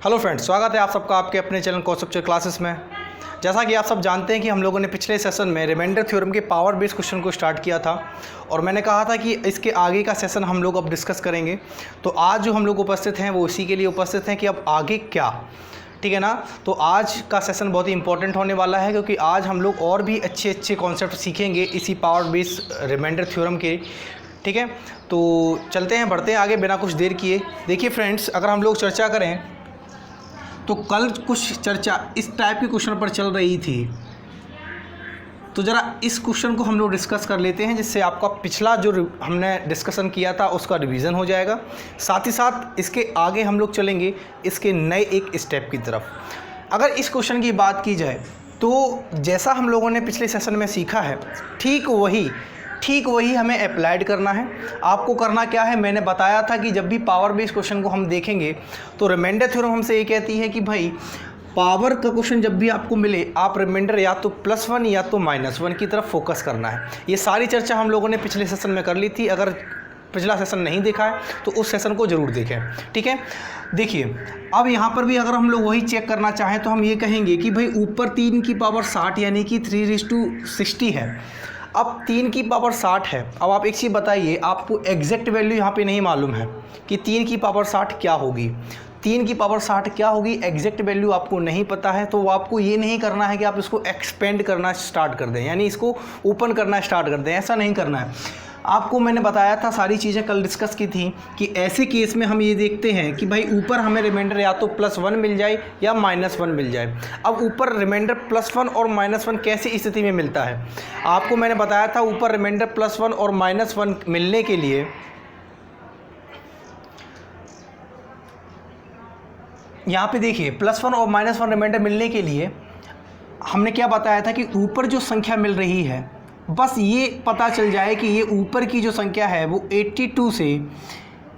Hello friends, स्वागत है आप सबका आपके अपने चैनल कॉन्सेप्चुअल क्लासेस में। जैसा कि आप सब जानते हैं कि हम लोगों ने पिछले सेशन में रिमाइंडर थ्योरम के पावर बेस्ड क्वेश्चन को स्टार्ट किया था और मैंने कहा था कि इसके आगे का सेशन हम लोग अब डिस्कस करेंगे। तो आज जो हम लोग उपस्थित हैं वो इसी के लिए उपस्थित हैं कि अब आगे क्या, ठीक है ना। तो आज का सेशन बहुत ही इंपॉर्टेंट होने वाला है क्योंकि आज हम लोग और भी अच्छे अच्छे कॉन्सेप्ट सीखेंगे इसी पावर बेस्ड रिमाइंडर थ्योरम के, ठीक है। तो चलते हैं, बढ़ते हैं आगे बिना कुछ देर किए। देखिए फ्रेंड्स, अगर हम लोग चर्चा करें तो कल कुछ चर्चा इस टाइप के क्वेश्चन पर चल रही थी, तो ज़रा इस क्वेश्चन को हम लोग डिस्कस कर लेते हैं जिससे आपका पिछला जो हमने डिस्कशन किया था उसका रिवीजन हो जाएगा। साथ ही साथ इसके आगे हम लोग चलेंगे इसके नए एक स्टेप की तरफ। अगर इस क्वेश्चन की बात की जाए तो जैसा हम लोगों ने पिछले सेशन में सीखा है ठीक वही हमें अप्लाइड करना है। आपको करना क्या है, मैंने बताया था कि जब भी पावर बेस्ड क्वेश्चन को हम देखेंगे तो रिमाइंडर थ्योरम हमसे ये कहती है कि भाई पावर का क्वेश्चन जब भी आपको मिले आप रिमाइंडर या तो +1 या तो -1 की तरफ फोकस करना है। ये सारी चर्चा हम लोगों ने पिछले सेशन में कर ली थी। अगर पिछला सेशन नहीं देखा है तो उस सेशन को ज़रूर देखें, ठीक है। देखिए अब यहाँ पर भी अगर हम लोग वही चेक करना चाहें तो हम ये कहेंगे कि भाई ऊपर 3 की पावर 60 यानी कि 3:60 है। अब 3 की पावर 60 है। अब आप एक चीज़ बताइए, आपको एग्जैक्ट वैल्यू यहाँ पे नहीं मालूम है कि 3 की पावर 60 क्या होगी। 3 की पावर 60 क्या होगी, एग्जैक्ट वैल्यू आपको नहीं पता है। तो आपको ये नहीं करना है कि आप इसको एक्सपेंड करना स्टार्ट कर दें, यानी इसको ओपन करना स्टार्ट कर दें, ऐसा नहीं करना है आपको। मैंने बताया था, सारी चीज़ें कल डिस्कस की थी कि ऐसे केस में हम ये देखते हैं कि भाई ऊपर हमें रिमाइंडर या तो +1 मिल जाए या -1 मिल जाए। अब ऊपर रिमाइंडर +1 और -1 कैसी स्थिति में मिलता है, आपको मैंने बताया था ऊपर रिमाइंडर +1 और -1 मिलने के लिए यहाँ पे देखिए +1 और -1 रिमाइंडर मिलने के लिए हमने क्या बताया था कि ऊपर जो संख्या मिल रही है, बस ये पता चल जाए कि ये ऊपर की जो संख्या है वो 82 से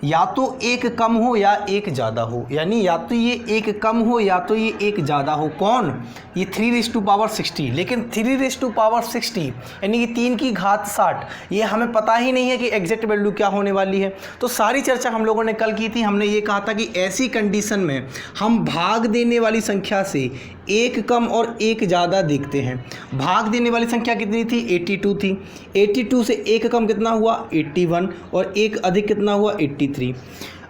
या तो एक कम हो या एक ज़्यादा हो, यानी या तो ये एक कम हो या तो ये एक ज़्यादा हो। कौन, ये 3:60। लेकिन 3:60 यानी कि 3 की घात 60, ये हमें पता ही नहीं है कि एग्जैक्ट वैल्यू क्या होने वाली है। तो सारी चर्चा हम लोगों ने कल की थी। हमने ये कहा था कि ऐसी कंडीशन में हम भाग देने वाली संख्या से एक कम और एक ज़्यादा देखते हैं। भाग देने वाली संख्या कितनी थी, 82 थी। 82 से एक कम कितना हुआ, 81, और एक अधिक कितना हुआ, 83।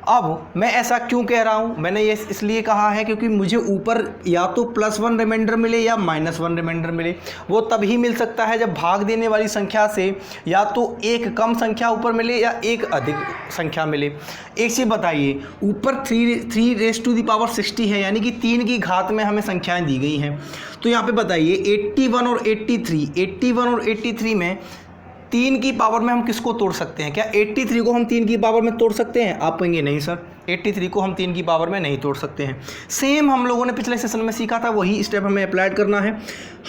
अब मैं ऐसा क्यों कह रहा हूँ, मैंने ये इसलिए कहा है क्योंकि मुझे ऊपर या तो +1 रिमाइंडर मिले या -1 रिमाइंडर मिले। वो तभी मिल सकता है जब भाग देने वाली संख्या से या तो एक कम संख्या ऊपर मिले या एक अधिक संख्या मिले। एक चीज़ बताइए, ऊपर 3:60 है, यानी कि 3 की घात में हमें संख्याएं दी गई हैं। तो यहाँ पे बताइए 81 और 83 में 3 की पावर में हम किसको तोड़ सकते हैं? क्या 83 को हम 3 की पावर में तोड़ सकते हैं? आप कहेंगे नहीं सर, 83 को हम 3 की पावर में नहीं तोड़ सकते हैं। सेम हम लोगों ने पिछले सेशन में सीखा था, वही स्टेप हमें अप्लाइड करना है।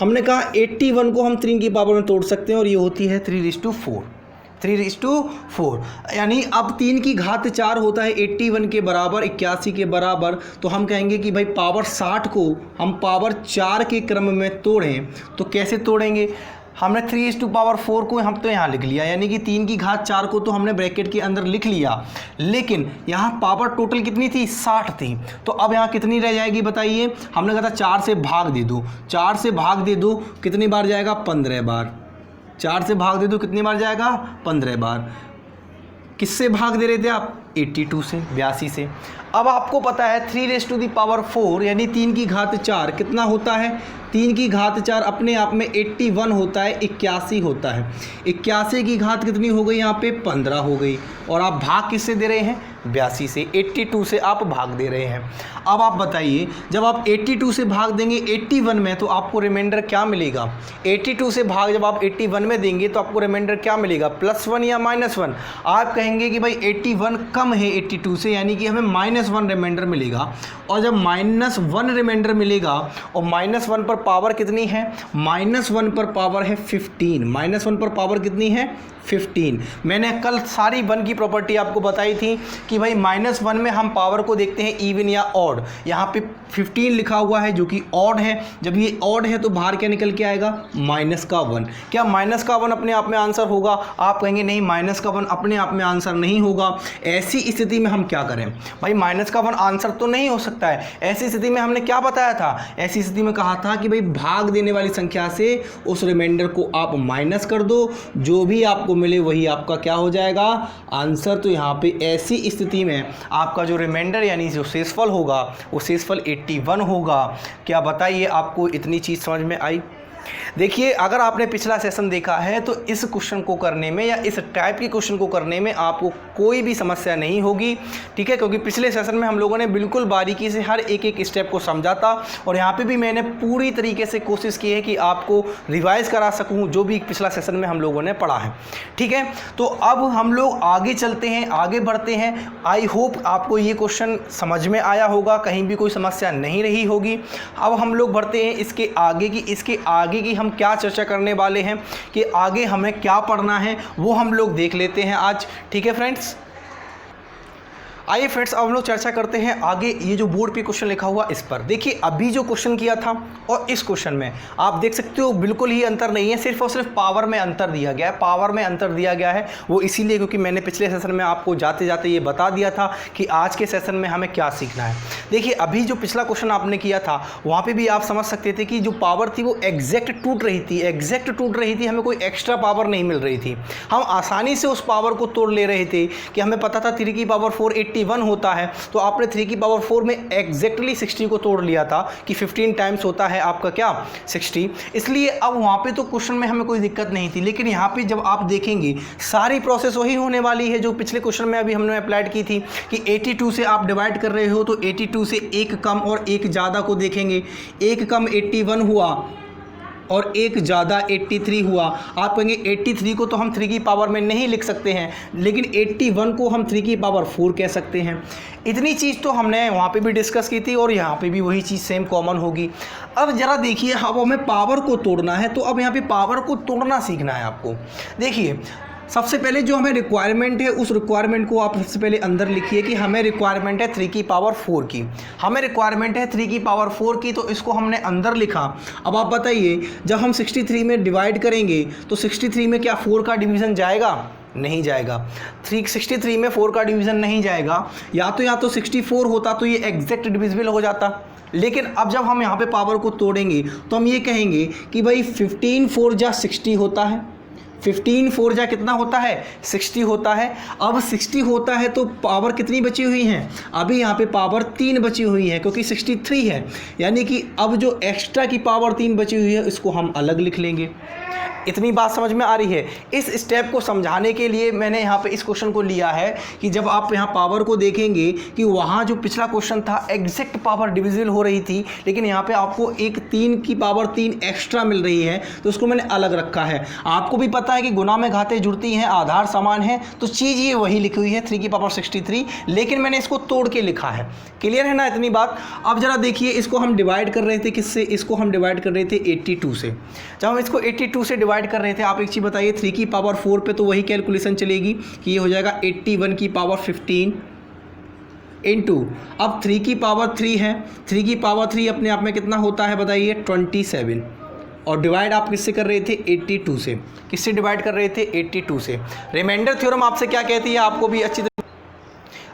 हमने कहा 81 को हम 3 की पावर में तोड़ सकते हैं और ये होती है 3:4, यानी अब 3 की घात 4 होता है 81 के बराबर, 81 के बराबर। तो हम कहेंगे कि भाई पावर 60 को हम पावर 4 के क्रम में तोड़ें तो कैसे तोड़ेंगे। हमने 3:4 को हम तो यहाँ लिख लिया, यानी कि 3 की घात 4 को तो हमने ब्रैकेट के अंदर लिख लिया, लेकिन यहाँ पावर टोटल कितनी थी, 60 थी। तो अब यहाँ कितनी रह जाएगी बताइए। हमने कहा था 4 से भाग दे दो, 4 से भाग दे दो, कितनी बार जाएगा, 15 बार। 4 से भाग दे दो, कितनी बार जाएगा, 15 बार। किससे भाग दे रहे थे आप, 82 से, 82 से। अब आपको पता है 3:4 यानी 3 की घात 4 कितना होता है, 3 की घात 4 अपने आप में 81 होता है, 81 होता है। 81 की घात कितनी हो गई, यहाँ पे 15 हो गई। और आप भाग किससे दे रहे हैं, 82 से, 82 से आप भाग दे रहे हैं। अब आप बताइए, जब आप 82 से भाग देंगे 81 में तो आपको रिमाइंडर क्या मिलेगा। 82 से भाग जब आप 81 में देंगे तो आपको रिमाइंडर क्या मिलेगा, +1 या -1। आप कहेंगे कि भाई 81 कम है 82 से, यानी कि हमें -1 रिमाइंडर मिलेगा। और जब -1 रिमाइंडर मिलेगा और -1 पर पावर कितनी है, -1 पर पावर है 15, -1 पर पावर कितनी है, 15। मैंने कल सारी 1 की प्रॉपर्टी आपको बताई थी कि भाई -1 में हम पावर को देखते हैं इवन या ऑड। यहाँ पे 15 लिखा हुआ है जो कि ऑड है। जब ये ऑड है तो बाहर क्या निकल के आएगा, -1। क्या -1 अपने आप में आंसर होगा? आप कहेंगे नहीं, -1 अपने आप में आंसर नहीं होगा। ऐसी स्थिति में हम क्या करें भाई, -1 आंसर तो नहीं हो सकता। सकता है। ऐसी स्थिति में हमने क्या बताया था, ऐसी स्थिति में कहा था कि भाई भाग देने वाली संख्या से उस रिमाइंडर को आप माइनस कर दो, जो भी आपको मिले वही आपका क्या हो जाएगा, आंसर। तो यहाँ पे ऐसी स्थिति में आपका जो रिमाइंडर यानी जो शेषफल होगा वो शेषफल 81 होगा। क्या बताइए, आपको इतनी चीज़ समझ में आई? देखिए, अगर आपने पिछला सेशन देखा है तो इस क्वेश्चन को करने में या इस टाइप के क्वेश्चन को करने में आपको कोई भी समस्या नहीं होगी, ठीक है, क्योंकि पिछले सेशन में हम लोगों ने बिल्कुल बारीकी से हर एक एक स्टेप को समझा था और यहाँ पे भी मैंने पूरी तरीके से कोशिश की है कि आपको रिवाइज करा सकूँ जो भी पिछला सेशन में हम लोगों ने पढ़ा है, ठीक है। तो अब हम लोग आगे चलते हैं, आगे बढ़ते हैं। आई होप आपको ये क्वेश्चन समझ में आया होगा, कहीं भी कोई समस्या नहीं रही होगी। अब हम लोग बढ़ते हैं इसके आगे की हम क्या चर्चा करने वाले हैं कि आगे हमें क्या पढ़ना है वो हम लोग देख लेते हैं आज, ठीक है फ्रेंड्स। आइए फ्रेंड्स, अब हम लोग चर्चा करते हैं आगे। ये जो बोर्ड पे क्वेश्चन लिखा हुआ इस पर देखिए, अभी जो क्वेश्चन किया था और इस क्वेश्चन में आप देख सकते हो बिल्कुल ही अंतर नहीं है, सिर्फ और सिर्फ पावर में अंतर दिया गया है। पावर में अंतर दिया गया है वो इसीलिए क्योंकि मैंने पिछले सेशन में आपको जाते जाते ये बता दिया था कि आज के सेशन में हमें क्या सीखना है। देखिए, अभी जो पिछला क्वेश्चन आपने किया था वहाँ पर भी आप समझ सकते थे कि जो पावर थी वो एग्जैक्ट टूट रही थी, हमें कोई एक्स्ट्रा पावर नहीं मिल रही थी। हम आसानी से उस पावर को तोड़ ले रहे थे कि हमें पता था 3 की पावर 4 81 होता है, तो आपने 3 की पावर 4 में एग्जैक्टली 60 को तोड़ लिया था कि 15 टाइम्स होता है आपका क्या 60। इसलिए अब वहाँ पे तो क्वेश्चन में हमें कोई दिक्कत नहीं थी, लेकिन यहाँ पे जब आप देखेंगे सारी प्रोसेस वही होने वाली है जो पिछले क्वेश्चन में अभी हमने अप्लाइड की थी कि 82 से आप डिवाइड कर रहे हो तो 82 से एक कम और एक ज़्यादा को देखेंगे। एक कम 81 हुआ और एक ज़्यादा 83 हुआ। आप कहेंगे 83 को तो हम 3 की पावर में नहीं लिख सकते हैं, लेकिन 81 को हम 3 की पावर 4 कह सकते हैं। इतनी चीज़ तो हमने वहाँ पे भी डिस्कस की थी और यहाँ पे भी वही चीज़ सेम कॉमन होगी। अब ज़रा देखिए, अब हमें पावर को तोड़ना है, तो अब यहाँ पे पावर को तोड़ना सीखना है आपको। देखिए, सबसे पहले जो हमें रिक्वायरमेंट है उस रिक्वायरमेंट को आप सबसे पहले अंदर लिखिए कि हमें रिक्वायरमेंट है 3 की पावर 4 की। हमें रिक्वायरमेंट है 3 की पावर 4 की, तो इसको हमने अंदर लिखा। अब आप बताइए, जब हम 63 में डिवाइड करेंगे तो 63 में क्या 4 का डिवीज़न जाएगा? नहीं जाएगा। 63 में 4 का डिवीज़न नहीं जाएगा। या तो 64 होता तो ये एग्जैक्ट डिविजिबल हो जाता, लेकिन अब जब हम यहाँ पे पावर को तोड़ेंगे तो हम ये कहेंगे कि भाई 15 4 जा 60 होता है। 15 4 जा कितना होता है? 60 होता है। अब 60 होता है तो पावर कितनी बची हुई हैं? अभी यहाँ पे पावर 3 बची हुई है क्योंकि 63 है, यानी कि अब जो एक्स्ट्रा की पावर 3 बची हुई है इसको हम अलग लिख लेंगे। इतनी बात समझ में आ रही है? इस स्टेप को समझाने के लिए मैंने यहाँ पे इस क्वेश्चन को लिया है कि जब आप यहाँ पावर को देखेंगे कि वहाँ जो पिछला क्वेश्चन था एग्जैक्ट पावर डिविजिबल हो रही थी, लेकिन यहाँ पे आपको एक 3 की पावर 3 एक्स्ट्रा मिल रही है, तो उसको मैंने अलग रखा है। आपको भी पता है कि गुना में घातें जुड़ती हैं, आधार समान है, तो चीज़ ये वही लिखी हुई है 3 की पावर 63, लेकिन मैंने इसको तोड़ के लिखा है। क्लियर है ना इतनी बात? अब जरा देखिए, इसको हम डिवाइड कर रहे थे किससे? इसको हम डिवाइड कर रहे थे 82 से। जब हम इसको 82 से डिवाइड कर रहे थे, आप एक चीज़ बताइए, 3 की पावर 4 पे तो वही कैलकुलेशन चलेगी कि ये हो जाएगा 81 की पावर 15 इनटू, अब 3 की पावर 3 है, 3 की पावर 3 अपने आप में कितना होता है बताइए? 27। और डिवाइड आप किससे कर रहे थे? 82 से। किससे डिवाइड कर रहे थे? 82 से। रिमाइंडर थ्योरम आपसे क्या कहती है? आपको भी अच्छी तरह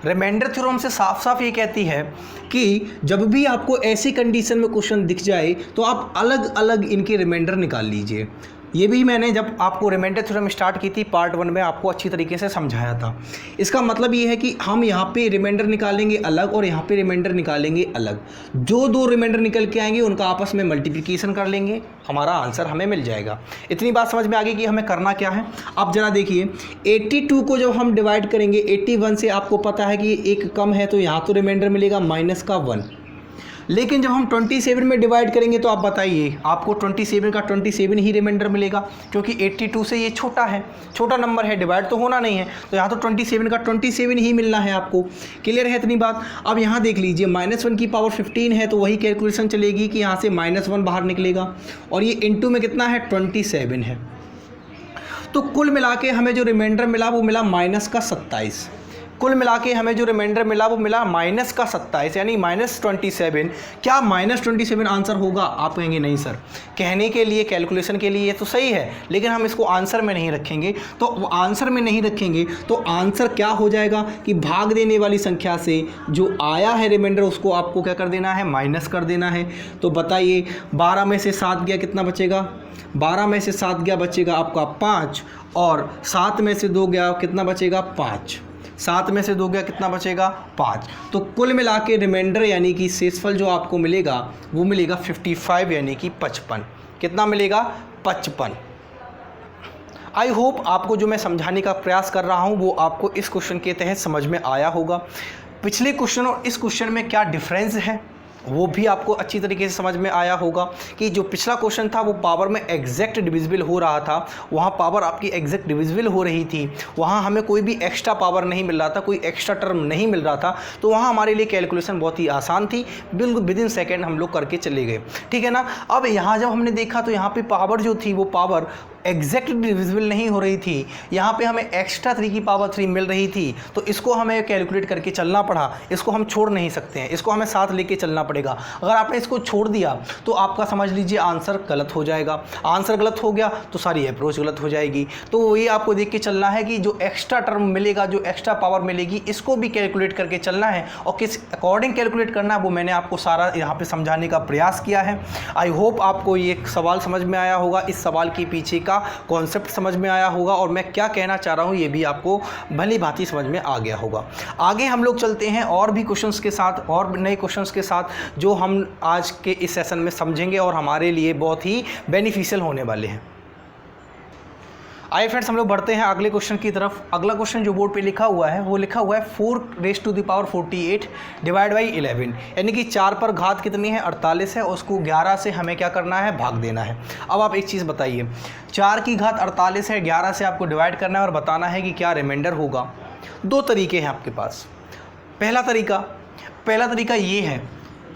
रिमाइंडर थ्योरम से साफ साफ ये कहती है कि जब भी आपको ऐसी कंडीशन में क्वेश्चन दिख जाए तो आप अलग अलग इनके रिमाइंडर निकाल लीजिए। ये भी मैंने जब आपको रिमाइंडर थ्योरम स्टार्ट की थी पार्ट 1 में आपको अच्छी तरीके से समझाया था। इसका मतलब ये है कि हम यहाँ पे रिमाइंडर निकालेंगे अलग और यहाँ पे रिमाइंडर निकालेंगे अलग। जो 2 रिमाइंडर निकल के आएंगे उनका आपस में मल्टीप्लिकेशन कर लेंगे, हमारा आंसर हमें मिल जाएगा। इतनी बात समझ में आ गई कि हमें करना क्या है। अब जरा देखिए, 82 को जब हम डिवाइड करेंगे 81 से, आपको पता है कि एक कम है तो यहाँ तो रिमाइंडर मिलेगा -1, लेकिन जब हम 27 में डिवाइड करेंगे तो आप बताइए, आपको 27 का 27 ही रिमाइंडर मिलेगा क्योंकि 82 से ये छोटा है, छोटा नंबर है, डिवाइड तो होना नहीं है, तो यहाँ तो 27 का 27 ही मिलना है आपको। क्लियर है इतनी बात? अब यहाँ देख लीजिए, -1 की पावर 15 है तो वही कैलकुलेशन चलेगी कि यहाँ से -1 बाहर निकलेगा और ये इनटू में कितना है? 27 है। तो कुल मिला के हमें जो रिमाइंडर मिला वो मिला -27। कुल मिला के हमें जो रिमाइंडर मिला वो मिला माइनस का 27 यानी -27। क्या -27 आंसर होगा? आप कहेंगे नहीं सर, कहने के लिए कैलकुलेशन के लिए तो सही है, लेकिन हम इसको आंसर में नहीं रखेंगे। तो आंसर में नहीं रखेंगे तो आंसर क्या हो जाएगा कि भाग देने वाली संख्या से जो आया है रिमाइंडर उसको आपको क्या कर देना है, माइनस कर देना है। तो बताइए 12 में से 7 गया, कितना बचेगा? 12 में से 7 गया, बचेगा आपका 5, और 7 में से 2 गया, कितना बचेगा? 5। 7 में से 2 गया, कितना बचेगा? 5। तो कुल मिला के रिमाइंडर यानी कि शेषफल जो आपको मिलेगा वो मिलेगा 55 यानी कि 55। कितना मिलेगा? 55। आई होप आपको जो मैं समझाने का प्रयास कर रहा हूँ वो आपको इस क्वेश्चन के तहत समझ में आया होगा। पिछले क्वेश्चन और इस क्वेश्चन में क्या डिफरेंस है वो भी आपको अच्छी तरीके से समझ में आया होगा कि जो पिछला क्वेश्चन था वो पावर में एग्जैक्ट डिविजिबल हो रहा था, वहाँ पावर आपकी एग्जैक्ट डिविजिबल हो रही थी, वहाँ हमें कोई भी एक्स्ट्रा पावर नहीं मिल रहा था, कोई एक्स्ट्रा टर्म नहीं मिल रहा था। तो वहाँ हमारे लिए कैलकुलेशन बहुत ही आसान थी, बिल्कुल विदिन सेकेंड हम लोग करके चले गए, ठीक है ना। अब यहाँ जब हमने देखा तो यहाँ पर पावर जो थी वो पावर एग्जैक्ट डिविजिबल नहीं हो रही थी, यहाँ पे हमें एक्स्ट्रा 3 की पावर 3 मिल रही थी। तो इसको हमें कैलकुलेट करके चलना पड़ा, इसको हम छोड़ नहीं सकते हैं, इसको हमें साथ लेके चलना पड़ेगा। अगर आपने इसको छोड़ दिया तो आपका समझ लीजिए आंसर गलत हो जाएगा। आंसर गलत हो गया तो सारी अप्रोच गलत हो जाएगी। तो वही आपको देख के चलना है कि जो एक्स्ट्रा टर्म मिलेगा, जो एक्स्ट्रा पावर मिलेगी, इसको भी कैलकुलेट करके चलना है, और किस अकॉर्डिंग कैलकुलेट करना है वो मैंने आपको सारा यहाँ पर समझाने का प्रयास किया है। आई होप आपको ये सवाल समझ में आया होगा, इस सवाल के पीछे का कॉन्सेप्ट समझ में आया होगा, और मैं क्या कहना चाह रहा हूँ ये भी आपको भली भांति समझ में आ गया होगा। आगे हम लोग चलते हैं और भी क्वेश्चंस के साथ, और नए क्वेश्चंस के साथ जो हम आज के इस सेशन में समझेंगे और हमारे लिए बहुत ही बेनिफिशियल होने वाले हैं। आइए फ्रेंड्स, हम लोग बढ़ते हैं अगले क्वेश्चन की तरफ। अगला क्वेश्चन जो बोर्ड पे लिखा हुआ है वो लिखा हुआ है 4⁴ डिवाइड बाई 11, यानी कि 4 पर घात कितनी है? 48 है, उसको 11 से हमें क्या करना है? भाग देना है। अब आप एक चीज़ बताइए, 4 की घात 48 है, 11 से आपको डिवाइड करना है और बताना है कि क्या रिमाइंडर होगा। 2 तरीके हैं आपके पास। पहला तरीका ये है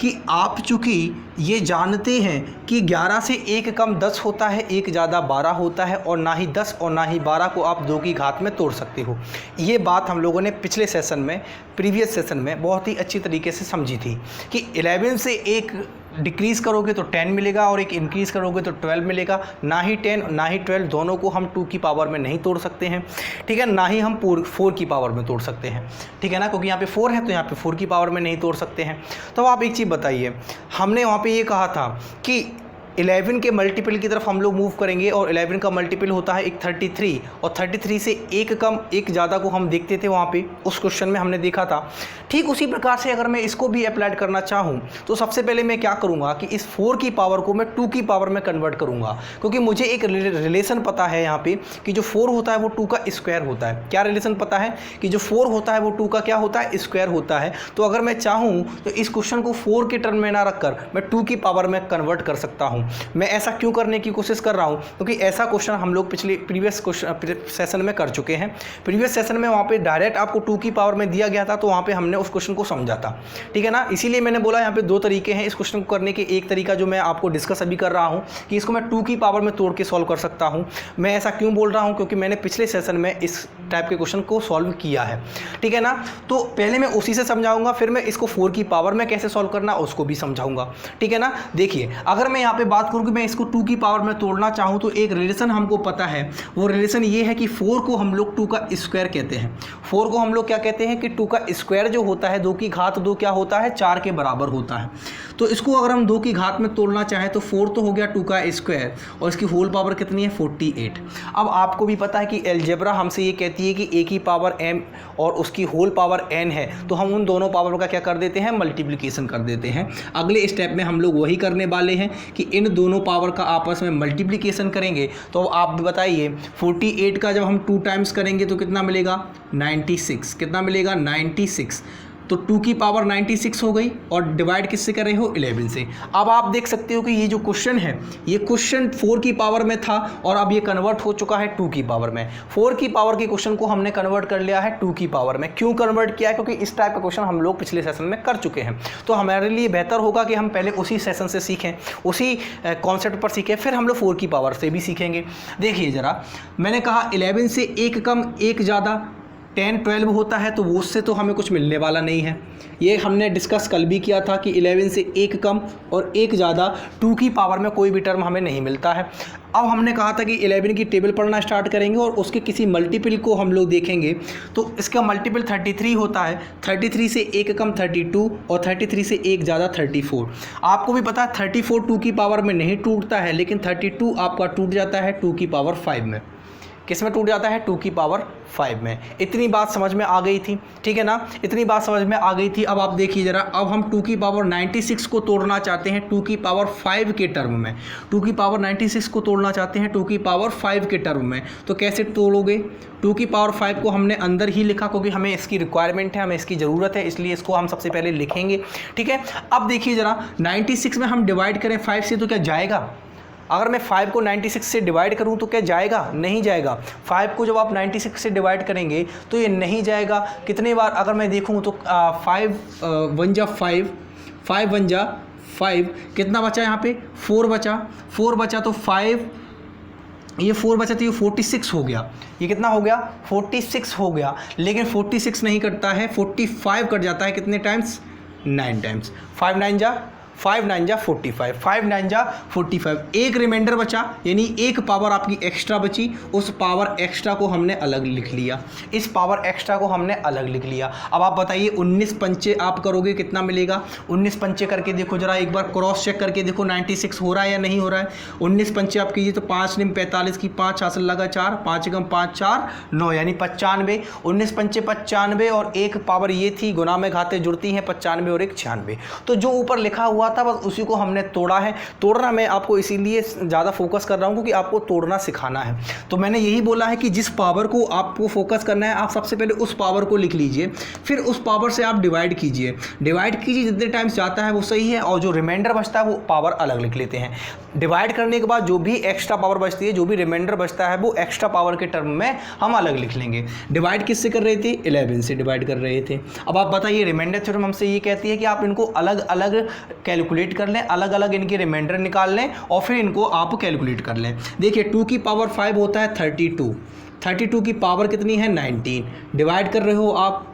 कि आप चूँकि ये जानते हैं कि 11 से 1 कम 10 होता है, 1 ज़्यादा 12 होता है, और ना ही 10 और ना ही 12 को आप 2 की घात में तोड़ सकते हो। ये बात हम लोगों ने पिछले सेशन में, प्रीवियस सेशन में बहुत ही अच्छी तरीके से समझी थी कि 11 से 1 डिक्रीज़ करोगे तो 10 मिलेगा और एक इंक्रीज़ करोगे तो 12 मिलेगा। ना ही 10 ना ही 12 दोनों को हम 2 की पावर में नहीं तोड़ सकते हैं, ठीक है, ना ही हम 4 की पावर में तोड़ सकते हैं, ठीक है ना, क्योंकि यहाँ पे 4 है तो यहाँ पे 4 की पावर में नहीं तोड़ सकते हैं। तो आप एक चीज़ बताइए, हमने वहाँ पे ये कहा था कि 11 के मल्टीपल की तरफ हम लोग मूव करेंगे, और 11 का मल्टीपल होता है एक 33, और 33 से 1 कम 1 ज़्यादा को हम देखते थे वहाँ पे उस क्वेश्चन में हमने देखा था। ठीक उसी प्रकार से अगर मैं इसको भी अप्लाइड करना चाहूँ तो सबसे पहले मैं क्या करूँगा कि इस 4 की पावर को मैं 2 की पावर में कन्वर्ट करूँगा, क्योंकि मुझे एक रिलेशन पता है यहाँ पर कि जो 4 होता है वो 2 का स्क्वायर होता है। क्या रिलेशन पता है? कि जो 4 होता है वो 2 का क्या होता है? स्क्वायर होता है। तो अगर मैं चाहूँ तो इस क्वेश्चन को 4 के टर्म में ना रखकर मैं 2 की पावर में कन्वर्ट कर सकता हूँ। मैं ऐसा क्यों करने की कोशिश कर रहा हूँ? क्योंकि ऐसा क्वेश्चन हम लोग प्रीवियस सेशन में कर चुके हैं। प्रीवियस सेशन में वहाँ पे डायरेक्ट आपको 2 की पावर में दिया गया था, तो वहाँ पे हमने उस क्वेश्चन को समझा था, ठीक है ना। इसीलिए मैंने बोला यहाँ पे 2 तरीके हैं इस क्वेश्चन को करने के। एक तरीका जो मैं आपको डिस्कस अभी कर रहा हूँ कि इसको मैं 2 की पावर में तोड़ के सॉल्व कर सकता हूँ। मैं ऐसा क्यों बोल रहा हूँ? क्योंकि मैंने पिछले सेशन में इस टाइप के क्वेश्चन को सॉल्व किया है, ठीक है ना। तो पहले मैं उसी से समझाऊंगा, फिर मैं इसको 4 की पावर में कैसे सॉल्व करना उसको भी समझाऊंगा, ठीक है ना। देखिए, अगर मैं यहाँ पे बात करूँ कि मैं इसको 2 की पावर में तोड़ना चाहूँ तो एक रिलेशन हमको पता है। वो रिलेशन ये है कि 4 को हम लोग 2 का स्क्वायर कहते हैं। 4 को हम लोग क्या कहते हैं कि 2 का स्क्वायर जो होता है 2 की घात 2 क्या होता है? 4 के बराबर होता है। तो इसको अगर हम 2 की घात में तोड़ना चाहें तो 4 तो हो गया 2 का स्क्वायर, और इसकी होल पावर कितनी है? 48। अब आपको भी पता है कि अलजेब्रा हमसे ये कहती है कि a की पावर m और उसकी होल पावर n है, तो हम उन दोनों पावर का क्या कर देते हैं? मल्टीप्लिकेशन कर देते हैं। अगले स्टेप में हम लोग वही करने वाले हैं कि इन दोनों पावर का आपस में मल्टीप्लिकेशन करेंगे। तो आप बताइए 48 का जब हम 2 टाइम्स करेंगे तो कितना मिलेगा? 96। कितना मिलेगा? 96। तो 2 की पावर 96 हो गई, और डिवाइड किससे कर रहे हो? 11 से। अब आप देख सकते हो कि ये जो क्वेश्चन है ये क्वेश्चन 4 की पावर में था, और अब ये कन्वर्ट हो चुका है 2 की पावर में। 4 की पावर के क्वेश्चन को हमने कन्वर्ट कर लिया है 2 की पावर में। क्यों कन्वर्ट किया है? क्योंकि इस टाइप का क्वेश्चन हम लोग पिछले सेशन में कर चुके हैं। तो हमारे लिए बेहतर होगा कि हम पहले उसी सेशन से सीखें, उसी कॉन्सेप्ट पर सीखें, फिर हम लोग 4 की पावर से भी सीखेंगे। देखिए ज़रा, मैंने कहा 11 से 1 कम 1 ज़्यादा 10 12 होता है तो वो उससे तो हमें कुछ मिलने वाला नहीं है। ये हमने डिस्कस कल भी किया था कि 11 से एक कम और एक ज़्यादा 2 की पावर में कोई भी टर्म हमें नहीं मिलता है। अब हमने कहा था कि 11 की टेबल पढ़ना स्टार्ट करेंगे और उसके किसी मल्टीपल को हम लोग देखेंगे तो इसका मल्टीपल 33 होता है। 33 से एक कम 32 और 33 से एक ज़्यादा 34। आपको भी पता है 34 2 की पावर में नहीं टूटता है, लेकिन 32 आपका टूट जाता है 2 की पावर 5 में। किस में टूट जाता है? 2 की पावर 5 में। इतनी बात समझ में आ गई थी, ठीक है ना? इतनी बात समझ में आ गई थी। अब आप देखिए ज़रा, अब हम 2 की पावर 96 को तोड़ना चाहते हैं 2 की पावर 5 के टर्म में। 2 की पावर 96 को तोड़ना चाहते हैं 2 की पावर 5 के टर्म में, तो कैसे तोड़ोगे? 2 की पावर 5 को हमने अंदर ही लिखा क्योंकि हमें इसकी रिक्वायरमेंट है, हमें इसकी ज़रूरत है, इसलिए इसको हम सबसे पहले लिखेंगे, ठीक है? अब देखिए ज़रा, 96 में हम डिवाइड करें 5 से तो क्या जाएगा? अगर मैं 5 को 96 से डिवाइड करूं तो क्या जाएगा? नहीं जाएगा। 5 को जब आप 96 से डिवाइड करेंगे तो ये नहीं जाएगा। कितने बार अगर मैं देखूं तो 5 1 जा 5, 5 1 जा 5, कितना बचा यहाँ पे? 4 बचा। 4 बचा तो 5, ये 4 बचा तो ये 46 हो गया। ये कितना हो गया? 46 हो गया। लेकिन 46 नहीं कटता है, 45 कट जाता है। कितने टाइम्स? 9 टाइम्स। 5 9 जा 45, 5 9 जा 45। एक रिमाइंडर बचा, यानी एक पावर आपकी एक्स्ट्रा बची। उस पावर एक्स्ट्रा को हमने अलग लिख लिया, इस पावर एक्स्ट्रा को हमने अलग लिख लिया। अब आप बताइए 19 पंचे आप करोगे कितना मिलेगा? 19 पंचे करके देखो जरा, एक बार क्रॉस चेक करके देखो 96 हो रहा है या नहीं हो रहा है। 19 पंचे आप कीजिए तो 5 निम 45 की 5 हासिल लगा 4, 5 एकम 5 4 9, यानी 95। 19 पंचे 95 और एक पावर ये थी, गुना में घाते जुड़ती हैं, 95 और एक 96। तो जो ऊपर लिखा हुआ था बस उसी को हमने तोड़ा है। तोड़ना मैं आपको इसीलिए ज़्यादा फोकस कर रहा हूँ क्योंकि आपको तोड़ना सिखाना है। तो मैंने यही बोला है कि जिस पावर को आपको फोकस करना है, आप सबसे पहले उस पावर को लिख लीजिए, फिर उस पावर से आप डिवाइड कीजिए। जितने टाइम्स जाता है वो सही है, और जो रिमाइंडर बचता है वो पावर अलग लिख लेते हैं। डिवाइड करने के बाद जो भी एक्स्ट्रा पावर बचती है, जो भी रिमाइंडर बचता है, वो एक्स्ट्रा पावर के टर्म में हम अलग लिख लेंगे। डिवाइड किससे कर रहे थे? 11 से डिवाइड कर रहे थे। अब आप बताइए, रिमाइंडर थ्योरम हमसे ये कहती है कि आप इनको अलग अलग कैलकुलेट कर लें, अलग अलग इनके रिमाइंडर निकाल लें और फिर इनको आप कैलकुलेट कर लें। देखिए 2 की पावर 5 होता है 32, 32 की पावर कितनी है? 19। डिवाइड कर रहे हो आप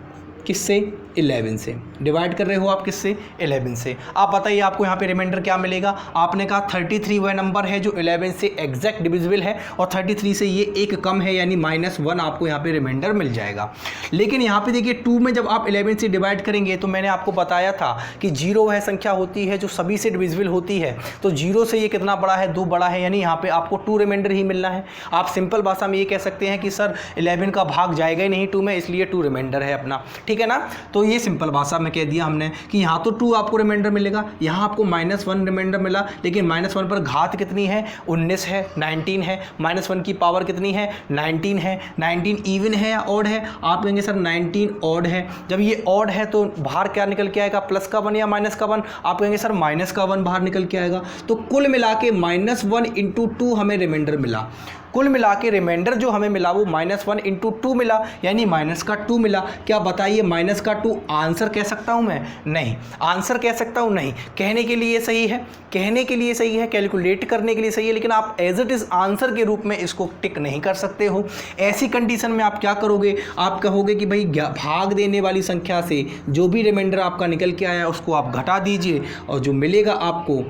किससे? 11 से। डिवाइड कर रहे हो आप किससे? 11 से। आप बताइए आपको यहाँ पे रिमाइंडर क्या मिलेगा? आपने कहा 33 वह नंबर है जो 11 से एग्जैक्ट डिविजिबल है और 33 से ये एक कम है, यानी -1 आपको यहाँ पे रिमाइंडर मिल जाएगा। लेकिन यहाँ पे देखिए 2 में जब आप 11 से डिवाइड करेंगे तो मैंने आपको बताया था कि 0 वह संख्या होती है जो सभी से डिविजिबल होती है। तो 0 से ये कितना बड़ा है? 2 बड़ा है, यानी यहाँ पे आपको 2 रिमाइंडर ही मिलना है। आप सिंपल भाषा में ये कह सकते हैं कि सर 11 का भाग जाएगा ही नहीं 2 में, इसलिए 2 रिमाइंडर है अपना, ठीक है ना? तो ये सिंपल भाषा में कह दिया हमने कि यहाँ तो 2 आपको रिमाइंडर मिलेगा, यहाँ आपको -1 रिमाइंडर मिला, लेकिन -1 पर घात कितनी है? 19 है, 19 है। -1 की पावर कितनी है? 19 है। 19 इवन है या ऑड है? आप कहेंगे सर 19 ऑड है। जब ये ऑड है तो बाहर क्या निकल के आएगा? प्लस का 1 या माइनस का 1? आप कहेंगे सर माइनस का 1 बाहर निकल के आएगा। तो कुल मिला के -1 × 2 हमें रिमाइंडर मिला। कुल मिला के रिमाइंडर जो हमें मिला वो -1 × 2 मिला, यानी -2 मिला। क्या बताइए -2 आंसर कह सकता हूँ मैं? नहीं। आंसर कह सकता हूँ? नहीं। कहने के लिए सही है, कहने के लिए सही है, कैलकुलेट करने के लिए सही है, लेकिन आप एज इट इज़ आंसर के रूप में इसको टिक नहीं कर सकते हो। ऐसी कंडीशन में आप क्या करोगे? आप कहोगे कि भाई भाग देने वाली संख्या से जो भी रिमाइंडर आपका निकल के आया उसको आप घटा दीजिए और जो मिलेगा आपको,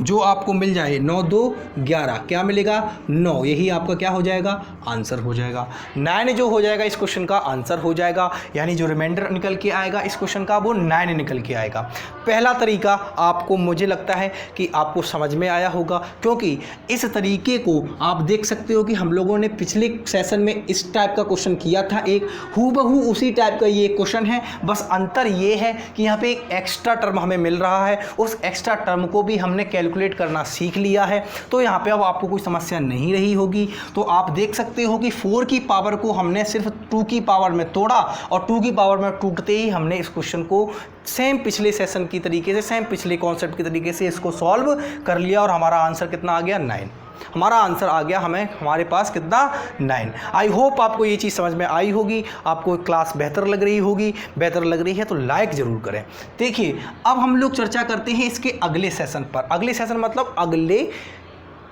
जो आपको मिल जाए 9 2 11, क्या मिलेगा? 9। यही आपका क्या हो जाएगा? आंसर हो जाएगा। 9 जो हो जाएगा इस क्वेश्चन का आंसर हो जाएगा, यानी जो रिमाइंडर निकल के आएगा इस क्वेश्चन का वो 9 निकल के आएगा। पहला तरीका आपको, मुझे लगता है कि आपको समझ में आया होगा, क्योंकि इस तरीके को आप देख सकते हो कि हम लोगों ने पिछले सेशन में इस टाइप का क्वेश्चन किया था, एक हूबहू उसी टाइप का ये क्वेश्चन है। बस अंतर ये है कि यहाँ पे एक एक्स्ट्रा टर्म हमें मिल रहा है, उस एक्स्ट्रा टर्म को भी हमने कैलकुलेट करना सीख लिया है। तो यहाँ पे अब आपको कोई समस्या नहीं रही होगी। तो आप देख सकते हो कि 4 की पावर को हमने सिर्फ 2 की पावर में तोड़ा और 2 की पावर में टूटते ही हमने इस क्वेश्चन को सेम पिछले सेशन की तरीके से, सेम पिछले कॉन्सेप्ट की तरीके से इसको सॉल्व कर लिया और हमारा आंसर कितना आ गया? 9। हमारा आंसर आ गया हमारे पास कितना? 9। आई होप आपको ये चीज़ समझ में आई होगी, आपको क्लास बेहतर लग रही होगी। बेहतर लग रही है तो लाइक ज़रूर करें। देखिए अब हम लोग चर्चा करते हैं इसके अगले सेशन पर। अगले सेशन मतलब अगले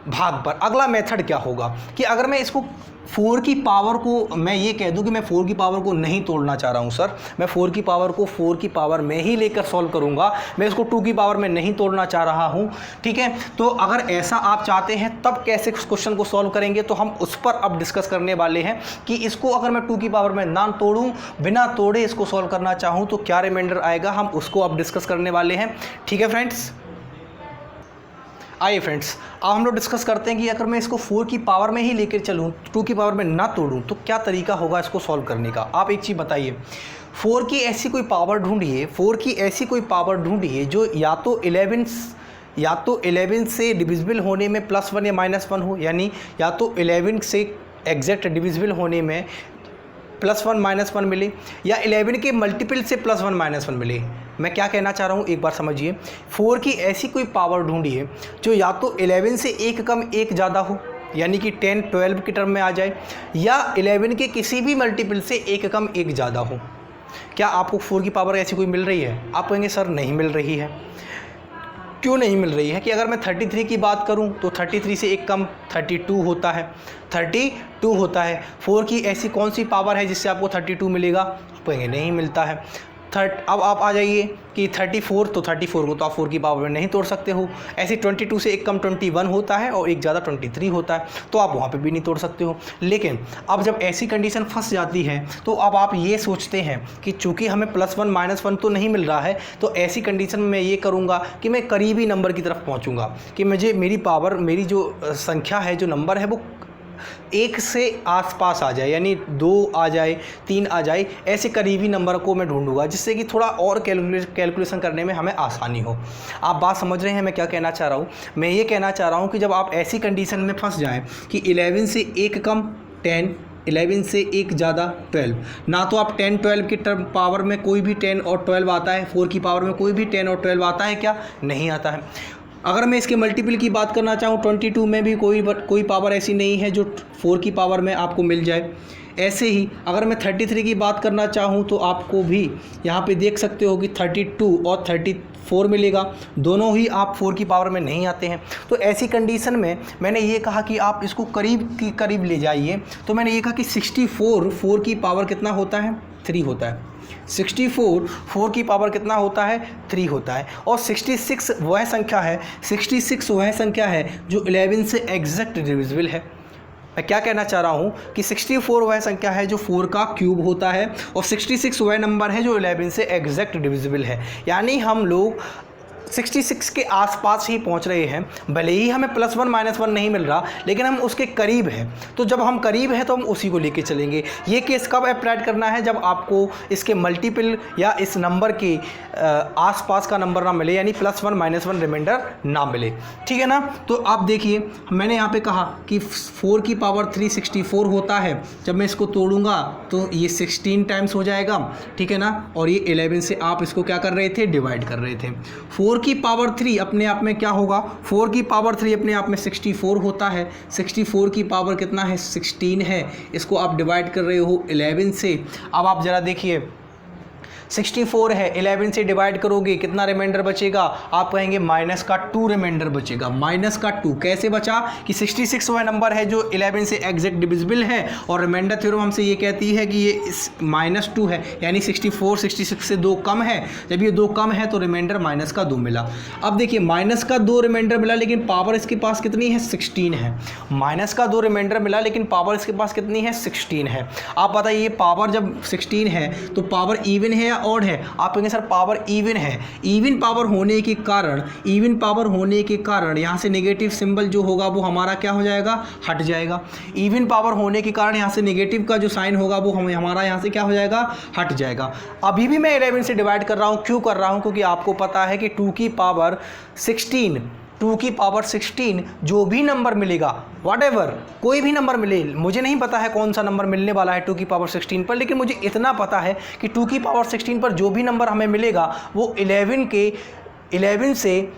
भाग पर। अगला मेथड क्या होगा कि अगर मैं इसको 4 की पावर को मैं ये कह दूं कि मैं 4 की पावर को नहीं तोड़ना चाह रहा हूं सर, मैं 4 की पावर को 4 की पावर में ही लेकर सॉल्व करूंगा, मैं इसको 2 की पावर में नहीं तोड़ना चाह रहा हूं, ठीक है। तो अगर ऐसा आप चाहते हैं तब कैसे इस क्वेश्चन को सॉल्व करेंगे, तो हम उस पर अब डिस्कस करने वाले हैं कि इसको अगर मैं 2 की पावर में ना तोड़ूं, बिना तोड़े इसको सॉल्व करना चाहूँ तो क्या रिमाइंडर आएगा, हम उसको अब डिस्कस करने वाले हैं, ठीक है फ्रेंड्स। आइए फ्रेंड्स, अब हम लोग डिस्कस करते हैं कि अगर मैं इसको 4 की पावर में ही लेकर चलूँ, 2 की पावर में ना तोड़ूँ, तो क्या तरीका होगा इसको सॉल्व करने का। आप एक चीज़ बताइए, 4 की ऐसी कोई पावर ढूंढिए, 4 की ऐसी कोई पावर ढूंढिए जो या तो 11 से डिविजिबल होने में +1 या -1 हो, यानी या तो 11 से एग्जैक्ट डिविजिबल होने में +1 -1 मिले, या 11 के मल्टीपल से +1 -1 मिले। मैं क्या कहना चाह रहा हूँ एक बार समझिए, 4 की ऐसी कोई पावर ढूंढिए जो या तो 11 से एक कम एक ज़्यादा हो, यानी कि 10 12 की टर्म में आ जाए, या 11 के किसी भी मल्टीपल से एक कम एक ज़्यादा हो। क्या आपको 4 की पावर ऐसी कोई मिल रही है? आप कहेंगे सर नहीं मिल रही है। क्यों नहीं मिल रही है? कि अगर मैं 33 की बात करूं तो 33 से एक कम 32 होता है, 32 होता है। 4 की ऐसी कौन सी पावर है जिससे आपको 32 मिलेगा? आप कहेंगे नहीं मिलता है। अब आप आ जाइए कि 34, तो 34 को तो आप 4 की पावर में नहीं तोड़ सकते हो। ऐसे 22 से एक कम 21 होता है और एक ज़्यादा 23 होता है, तो आप वहाँ पे भी नहीं तोड़ सकते हो। लेकिन अब जब ऐसी कंडीशन फंस जाती है तो अब आप ये सोचते हैं कि चूंकि हमें +1 -1 तो नहीं मिल रहा है, तो ऐसी कंडीशन में मैं ये करूँगा कि मैं करीबी नंबर की तरफ पहुँचूँगा कि मेरी जो संख्या है, जो नंबर है, वो 1 से आसपास आ जाए, यानी 2 आ जाए, 3 आ जाए, ऐसे करीबी नंबर को मैं ढूंढूंगा जिससे कि थोड़ा और कैलकुलेशन करने में हमें आसानी हो। आप बात समझ रहे हैं मैं क्या कहना चाह रहा हूँ? मैं ये कहना चाह रहा हूँ कि जब आप ऐसी कंडीशन में फंस जाएं कि 11 से एक कम 10, 11 से एक ज़्यादा 12, ना तो आप 10 12 की टर्म पावर में कोई भी 10 और 12 आता है, 4 की पावर में कोई भी 10 और 12 आता है क्या? नहीं आता है। अगर मैं इसके मल्टीपल की बात करना चाहूँ, 22 में भी कोई पावर ऐसी नहीं है जो 4 की पावर में आपको मिल जाए। ऐसे ही अगर मैं 33 की बात करना चाहूँ तो आपको भी यहाँ पे देख सकते हो कि 32 और 34 मिलेगा, दोनों ही आप 4 की पावर में नहीं आते हैं। तो ऐसी कंडीशन में मैंने ये कहा कि आप इसको करीब की करीब ले जाइए, तो मैंने ये कहा कि 64 4 की पावर कितना होता है? 3 होता है। 64 4 की पावर कितना होता है? 3 होता है। और 66 वह संख्या है जो 11 से एग्जैक्ट डिविजिबल है। मैं क्या कहना चाह रहा हूँ कि 64 वह संख्या है जो 4 का क्यूब होता है, और 66 वह नंबर है जो 11 से एग्जैक्ट डिविजिबल है। यानी हम लोग 66 के आसपास ही पहुंच रहे हैं। भले ही हमें +1 -1 नहीं मिल रहा, लेकिन हम उसके करीब हैं। तो जब हम करीब हैं तो हम उसी को लेके चलेंगे। ये केस कब अप्लाइड करना है? जब आपको इसके मल्टीपल या इस नंबर के आसपास का नंबर ना मिले, यानी +1 -1 रिमाइंडर ना मिले, ठीक है ना। तो आप देखिए, मैंने यहाँ पे कहा कि 4 की पावर 3 64 होता है। जब मैं इसको तोड़ूंगा तो ये 16 टाइम्स हो जाएगा, ठीक है ना। और ये 11 से आप इसको क्या कर रहे थे? डिवाइड कर रहे थे। 4 की पावर 3 अपने आप में क्या होगा? 4 की पावर 3 अपने आप में 64 होता है। 64 की पावर कितना है? 16 है। इसको आप डिवाइड कर रहे हो 11 से। अब आप ज़रा देखिए, 64 है, 11 से डिवाइड करोगे कितना रिमाइंडर बचेगा? आप कहेंगे माइनस का 2 रिमाइंडर बचेगा। माइनस का 2 कैसे बचा? कि 66 वह नंबर है जो 11 से एग्जैक्ट डिविजिबल है, और रिमाइंडर थ्योरम हमसे ये कहती है कि ये -2 है, यानी 64 66 से 2 कम है। जब ये 2 कम है तो रिमाइंडर माइनस का 2 मिला। अब देखिए, माइनस का 2 रिमाइंडर मिला, लेकिन पावर इसके पास कितनी है? 16 है। माइनस का 2 रिमाइंडर मिला, लेकिन पावर इसके पास कितनी है? 16 है। आप बताइए, पावर जब 16 है तो पावर इवन है ऑड है? आप कहेंगे सर पावर इवन है। इवन पावर होने के कारण यहाँ से नेगेटिव सिंबल जो होगा वो हमारा क्या हो जाएगा? हट जाएगा। इवन पावर होने के कारण यहाँ से नेगेटिव का जो साइन होगा वो हमारा यहाँ से क्या हो जाएगा? हट जाएगा। अभी भी मैं 11 से डिवाइड कर रहा हूँ। क्यों कर रहा हूँ? क्योंकि आपको पता है कि 2 की पावर 16 जो भी नंबर मिलेगा, व्हाटएवर कोई भी नंबर मिले, मुझे नहीं पता है कौन सा नंबर मिलने वाला है 2 की पावर 16 पर, लेकिन मुझे इतना पता है कि 2 की पावर 16 पर जो भी नंबर हमें मिलेगा वो 11 से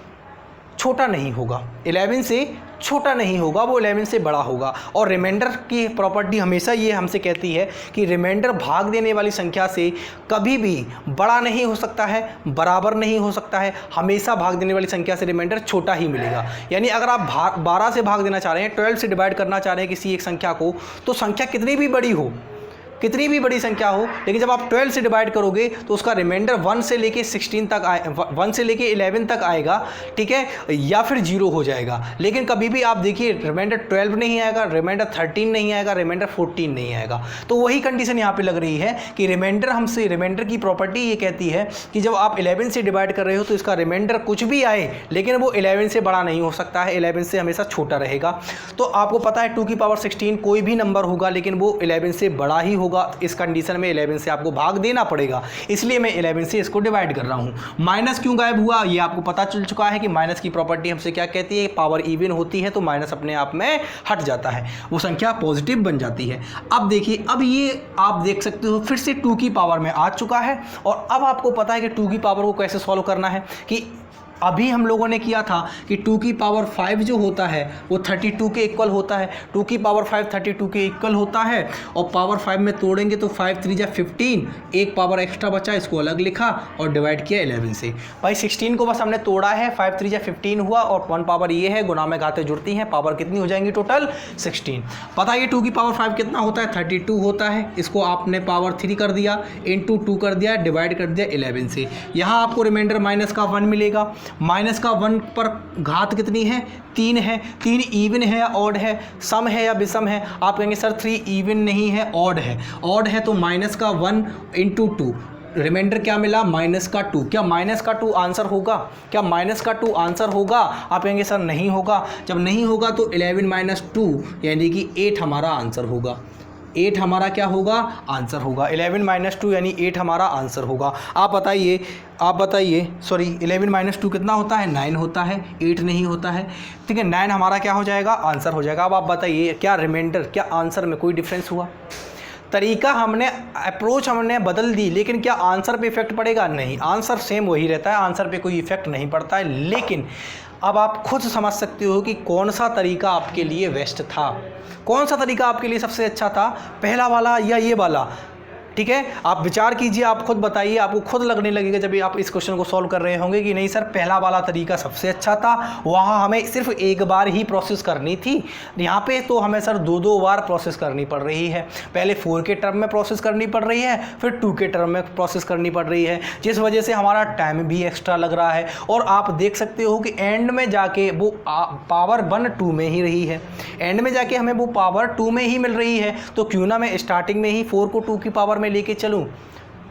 छोटा नहीं होगा, 11 से छोटा नहीं होगा, वो 11 से बड़ा होगा। और रिमाइंडर की प्रॉपर्टी हमेशा ये हमसे कहती है कि रिमाइंडर भाग देने वाली संख्या से कभी भी बड़ा नहीं हो सकता है, बराबर नहीं हो सकता है, हमेशा भाग देने वाली संख्या से रिमाइंडर छोटा ही मिलेगा। यानी अगर आप 12 से भाग देना चाह रहे हैं, 12 से डिवाइड करना चाह रहे हैं किसी एक संख्या को, तो संख्या कितनी भी बड़ी हो, कितनी भी बड़ी संख्या हो, लेकिन जब आप 12 से डिवाइड करोगे तो उसका रिमाइंडर 1 से लेके 16 तक 1 से लेके 11 तक आएगा, ठीक है, या फिर 0 हो जाएगा। लेकिन कभी भी आप देखिए रिमाइंडर 12 नहीं आएगा, रिमाइंडर 13 नहीं आएगा, रिमाइंडर 14 नहीं आएगा। तो वही कंडीशन यहाँ पे लग रही है कि रिमाइंडर की प्रॉपर्टी ये कहती है कि जब आप 11 से डिवाइड कर रहे हो तो इसका रिमाइंडर कुछ भी आए, लेकिन वो 11 से बड़ा नहीं हो सकता है, 11 से हमेशा छोटा रहेगा। तो आपको पता है 2 की पावर 16 कोई भी नंबर होगा, लेकिन वो 11 से बड़ा ही होगा। इस कंडीशन में 11 से आपको भाग देना पड़ेगा, इसलिए मैं 11 से इसको डिवाइड कर रहा हूं। माइनस क्यों गायब हुआ, ये आपको पता चल चुका है कि माइनस की प्रॉपर्टी हमसे क्या कहती है, पावर इवन होती है तो माइनस अपने आप में हट जाता है, वो संख्या पॉजिटिव बन जाती है। अब देखिए, अब ये आप देख सकते हो फिर से 2 की पावर में आ चुका है। और अब आपको पता है कि 2 की पावर को कैसे सॉल्व करना है, कि अभी हम लोगों ने किया था कि 2 की पावर 5 जो होता है वो 32 के इक्वल होता है, 2 की पावर 5 32 के इक्वल होता है। और पावर 5 में तोड़ेंगे तो 5 3 जा 15, एक पावर एक्स्ट्रा बचा, इसको अलग लिखा और डिवाइड किया 11 से। भाई 16 को बस हमने तोड़ा है, 5 3 जा 15 हुआ और 1 पावर ये है, गुणा में घातें जुड़ती हैं, पावर कितनी हो जाएंगी टोटल 16। पता है 2 की पावर 5 कितना होता है, 32 होता है। इसको आपने पावर 3 कर दिया, इंटू 2 कर दिया, डिवाइड कर दिया 11 से। यहाँ आपको रिमाइंडर माइनस का 1 मिलेगा। माइनस का 1 पर घात कितनी है, 3 है। 3 इवन है या ऑड है, सम है या विषम है। आप कहेंगे सर 3 इवन नहीं है, ऑड है। ऑड है तो माइनस का 1 इंटू 2, रिमाइंडर क्या मिला, माइनस का 2। क्या माइनस का 2 आंसर होगा, क्या माइनस का 2 आंसर होगा? आप कहेंगे सर नहीं होगा। जब नहीं होगा तो 11 माइनस 2 यानी कि 8 हमारा आंसर होगा। 8 हमारा क्या होगा, आंसर होगा। 11 माइनस 2 यानी 8 हमारा आंसर होगा। आप बताइए सॉरी 11 माइनस 2 कितना होता है, 9 होता है, 8 नहीं होता है, ठीक है। 9 हमारा क्या हो जाएगा, आंसर हो जाएगा। अब आप बताइए क्या रिमाइंडर, क्या आंसर में कोई डिफरेंस हुआ? तरीका हमने, अप्रोच हमने बदल दी, लेकिन क्या आंसर पे इफेक्ट पड़ेगा? नहीं, आंसर सेम वही रहता है, आंसर पे कोई इफेक्ट नहीं पड़ता है। लेकिन अब आप खुद समझ सकते हो कि कौन सा तरीका आपके लिए बेस्ट था, कौन सा तरीका आपके लिए सबसे अच्छा था, पहला वाला या ये वाला, ठीक है। आप विचार कीजिए, आप खुद बताइए, आपको खुद लगने लगेगा जब आप इस क्वेश्चन को सॉल्व कर रहे होंगे कि नहीं सर पहला वाला तरीका सबसे अच्छा था, वहाँ हमें सिर्फ एक बार ही प्रोसेस करनी थी, यहाँ पे तो हमें सर 2 बार प्रोसेस करनी पड़ रही है। पहले 4 के टर्म में प्रोसेस करनी पड़ रही है, फिर 2 के टर्म में प्रोसेस करनी पड़ रही है, जिस वजह से हमारा टाइम भी एक्स्ट्रा लग रहा है। और आप देख सकते हो कि एंड में जाके वो पावर 1 2 में ही रही है, एंड में जाके हमें वो पावर 2 में ही मिल रही है। तो क्यों ना मैं स्टार्टिंग में ही 4 को 2 की पावर में लेके चलूं।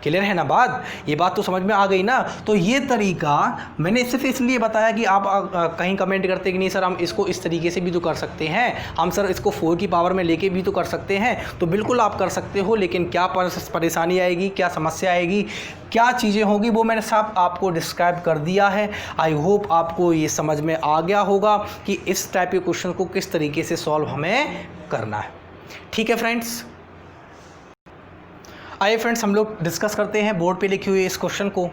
क्लियर है ना बात, ये बात तो समझ में आ गई ना। तो ये तरीका मैंने सिर्फ इसलिए बताया कि आप कहीं कमेंट करते कि नहीं सर हम इसको इस तरीके से भी तो कर सकते हैं, हम सर इसको 4 की पावर में लेके भी तो कर सकते हैं। तो बिल्कुल आप कर सकते हो, लेकिन क्या परेशानी आएगी, क्या समस्या आएगी, क्या चीज़ें होगी, वो मैंने सब आपको डिस्क्राइब कर दिया है। आई होप आपको ये समझ में आ गया होगा कि इस टाइप के क्वेश्चन को किस तरीके से सॉल्व हमें करना है। ठीक है फ्रेंड्स, आइए फ्रेंड्स हम लोग डिस्कस करते हैं बोर्ड पे लिखे हुए इस क्वेश्चन को।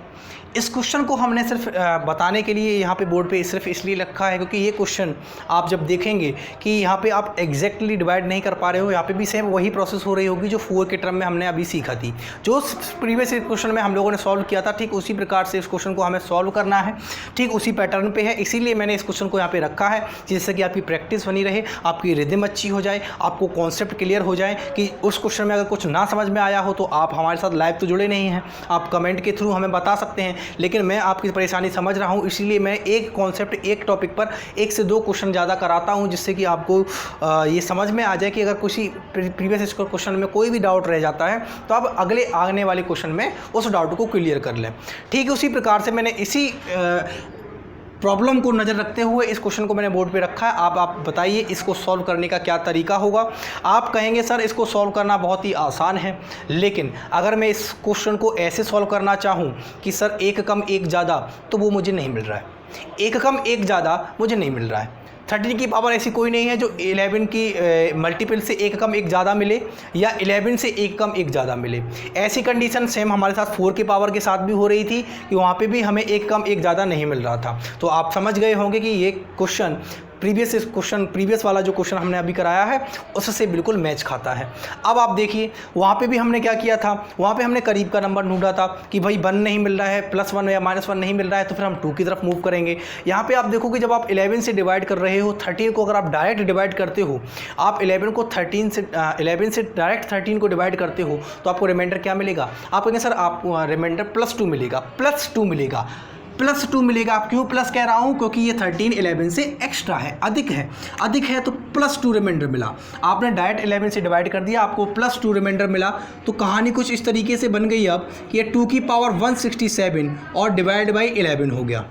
इस क्वेश्चन को हमने सिर्फ बताने के लिए यहाँ पे बोर्ड पे सिर्फ इसलिए रखा है क्योंकि ये क्वेश्चन आप जब देखेंगे कि यहाँ पे आप एग्जैक्टली डिवाइड नहीं कर पा रहे हो, यहाँ पे भी सेम वही प्रोसेस हो रही होगी जो 4 के टर्म में हमने अभी सीखा थी, जो प्रीवियस क्वेश्चन में हम लोगों ने सॉल्व किया था। ठीक उसी प्रकार से इस क्वेश्चन को हमें सॉल्व करना है, ठीक उसी पैटर्न पर है। इसीलिए मैंने इस क्वेश्चन को यहाँ पर रखा है, जिससे कि आपकी प्रैक्टिस बनी रहे, आपकी रिदम अच्छी हो जाए, आपको कॉन्सेप्ट क्लियर हो जाए कि उस क्वेश्चन में अगर कुछ ना समझ में आया हो तो आप हमारे साथ लाइव तो जुड़े नहीं हैं, आप कमेंट के थ्रू हमें बता सकते हैं। लेकिन मैं आपकी परेशानी समझ रहा हूं, इसीलिए मैं एक कॉन्सेप्ट, एक टॉपिक पर 1 से 2 क्वेश्चन ज़्यादा कराता हूं, जिससे कि आपको ये समझ में आ जाए कि अगर किसी प्रीवियस क्वेश्चन में कोई भी डाउट रह जाता है तो आप अगले आने वाले क्वेश्चन में उस डाउट को क्लियर कर लें। ठीक है, उसी प्रकार से मैंने इसी प्रॉब्लम को नज़र रखते हुए इस क्वेश्चन को मैंने बोर्ड पे रखा है। आप बताइए इसको सॉल्व करने का क्या तरीका होगा। आप कहेंगे सर इसको सॉल्व करना बहुत ही आसान है, लेकिन अगर मैं इस क्वेश्चन को ऐसे सॉल्व करना चाहूँ कि सर 1 कम 1 ज़्यादा, तो वो मुझे नहीं मिल रहा है। 1 कम 1 ज़्यादा मुझे नहीं मिल रहा है। 13 की पावर ऐसी कोई नहीं है जो 11 की मल्टीपल से एक कम एक ज़्यादा मिले या 11 से एक कम एक ज़्यादा मिले। ऐसी कंडीशन सेम हमारे साथ 4 की पावर के साथ भी हो रही थी कि वहाँ पे भी हमें एक कम एक ज़्यादा नहीं मिल रहा था। तो आप समझ गए होंगे कि ये क्वेश्चन प्रीवियस वाला जो क्वेश्चन हमने अभी कराया है उससे बिल्कुल मैच खाता है। अब आप देखिए वहाँ पे भी हमने क्या किया था, वहाँ पे हमने करीब का नंबर ढूंढा था कि भाई 1 नहीं मिल रहा है, +1 या -1 नहीं मिल रहा है, तो फिर हम 2 की तरफ मूव करेंगे। यहाँ पे आप देखो कि जब आप 11 से डिवाइड कर रहे हो 13 को, अगर आप डायरेक्ट डिवाइड करते हो, आप 11 से डायरेक्ट 13 को डिवाइड करते हो तो आपको रिमाइंडर क्या मिलेगा? आप कहेंगे सर आपको रिमाइंडर +2 मिलेगा, +2 मिलेगा। आप क्यों प्लस कह रहा हूँ? क्योंकि ये 13 11 से एक्स्ट्रा है, अधिक है तो +2 रिमाइंडर मिला। आपने डायरेक्ट 11 से डिवाइड कर दिया, आपको +2 रिमाइंडर मिला। तो कहानी कुछ इस तरीके से बन गई अब कि ये 2 की पावर 167 और डिवाइड बाई 11 हो गया,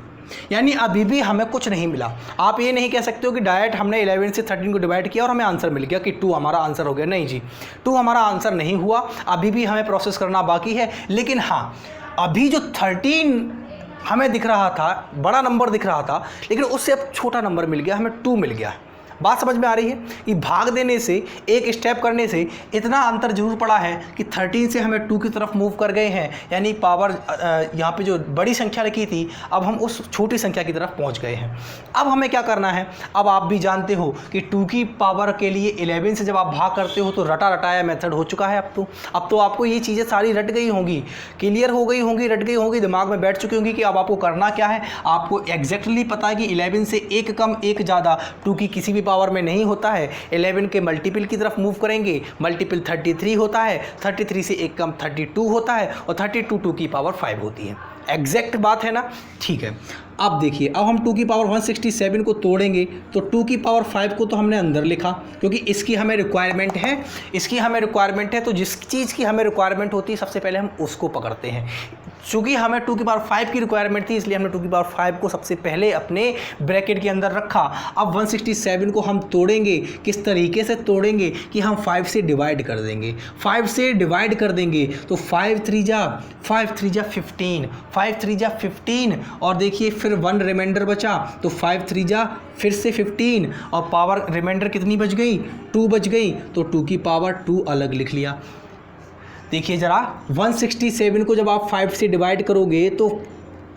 यानी अभी भी हमें कुछ नहीं मिला। आप ये नहीं कह सकते हो कि डायरेक्ट हमने 11 से 13 को डिवाइड किया और हमें आंसर मिल गया कि 2 हमारा आंसर हो गया। नहीं जी, 2 हमारा आंसर नहीं हुआ, अभी भी हमें प्रोसेस करना बाकी है। लेकिन हाँ, अभी जो 13 हमें दिख रहा था, बड़ा नंबर दिख रहा था, लेकिन उससे अब छोटा नंबर मिल गया, हमें 2 मिल गया। बात समझ में आ रही है कि भाग देने से, एक स्टेप करने से इतना अंतर जरूर पड़ा है कि 13 से हमें 2 की तरफ मूव कर गए हैं, यानी पावर यहाँ पे जो बड़ी संख्या लिखी थी अब हम उस छोटी संख्या की तरफ पहुँच गए हैं। अब हमें क्या करना है? अब आप भी जानते हो कि 2 की पावर के लिए 11 से जब आप भाग करते हो तो रटा रटाया मेथड हो चुका है। अब तो आपको ये चीज़ें सारी रट गई होंगी, क्लियर हो गई होंगी, रट गई होंगी, दिमाग में बैठ चुकी होंगी कि अब आपको करना क्या है। आपको एग्जैक्टली पता है कि 11 से एक कम एक ज़्यादा 2 की किसी भी पावर में नहीं होता है। 11 के मल्टीपल की तरफ मूव करेंगे, मल्टीपल 33 होता है, 33 से एक कम 32 होता है और 32 2 की पावर 5 होती है। एग्जैक्ट बात है ना? ठीक है। अब देखिए, अब हम 2 की पावर 167 को तोड़ेंगे तो 2 की पावर 5 को तो हमने अंदर लिखा क्योंकि इसकी हमें रिक्वायरमेंट है, तो जिस चीज़ की हमें रिक्वायरमेंट होती है सबसे पहले हम उसको पकड़ते हैं। चूँकि हमें 2 की पावर 5 की रिक्वायरमेंट थी, इसलिए हमने 2 की पावर 5 को सबसे पहले अपने ब्रैकेट के अंदर रखा। अब 167 को हम तोड़ेंगे, किस तरीके से तोड़ेंगे कि हम 5 से डिवाइड कर देंगे। 5 से डिवाइड कर देंगे तो 5 3 जा 15, 5 3 जा 15 और देखिए फिर 1 रिमाइंडर बचा तो 5 3 जा फिर से 15 और पावर रिमाइंडर कितनी बच गई? 2 बच गई, तो 2 की पावर 2 अलग लिख लिया। देखिए ज़रा, 167 को जब आप 5 से डिवाइड करोगे तो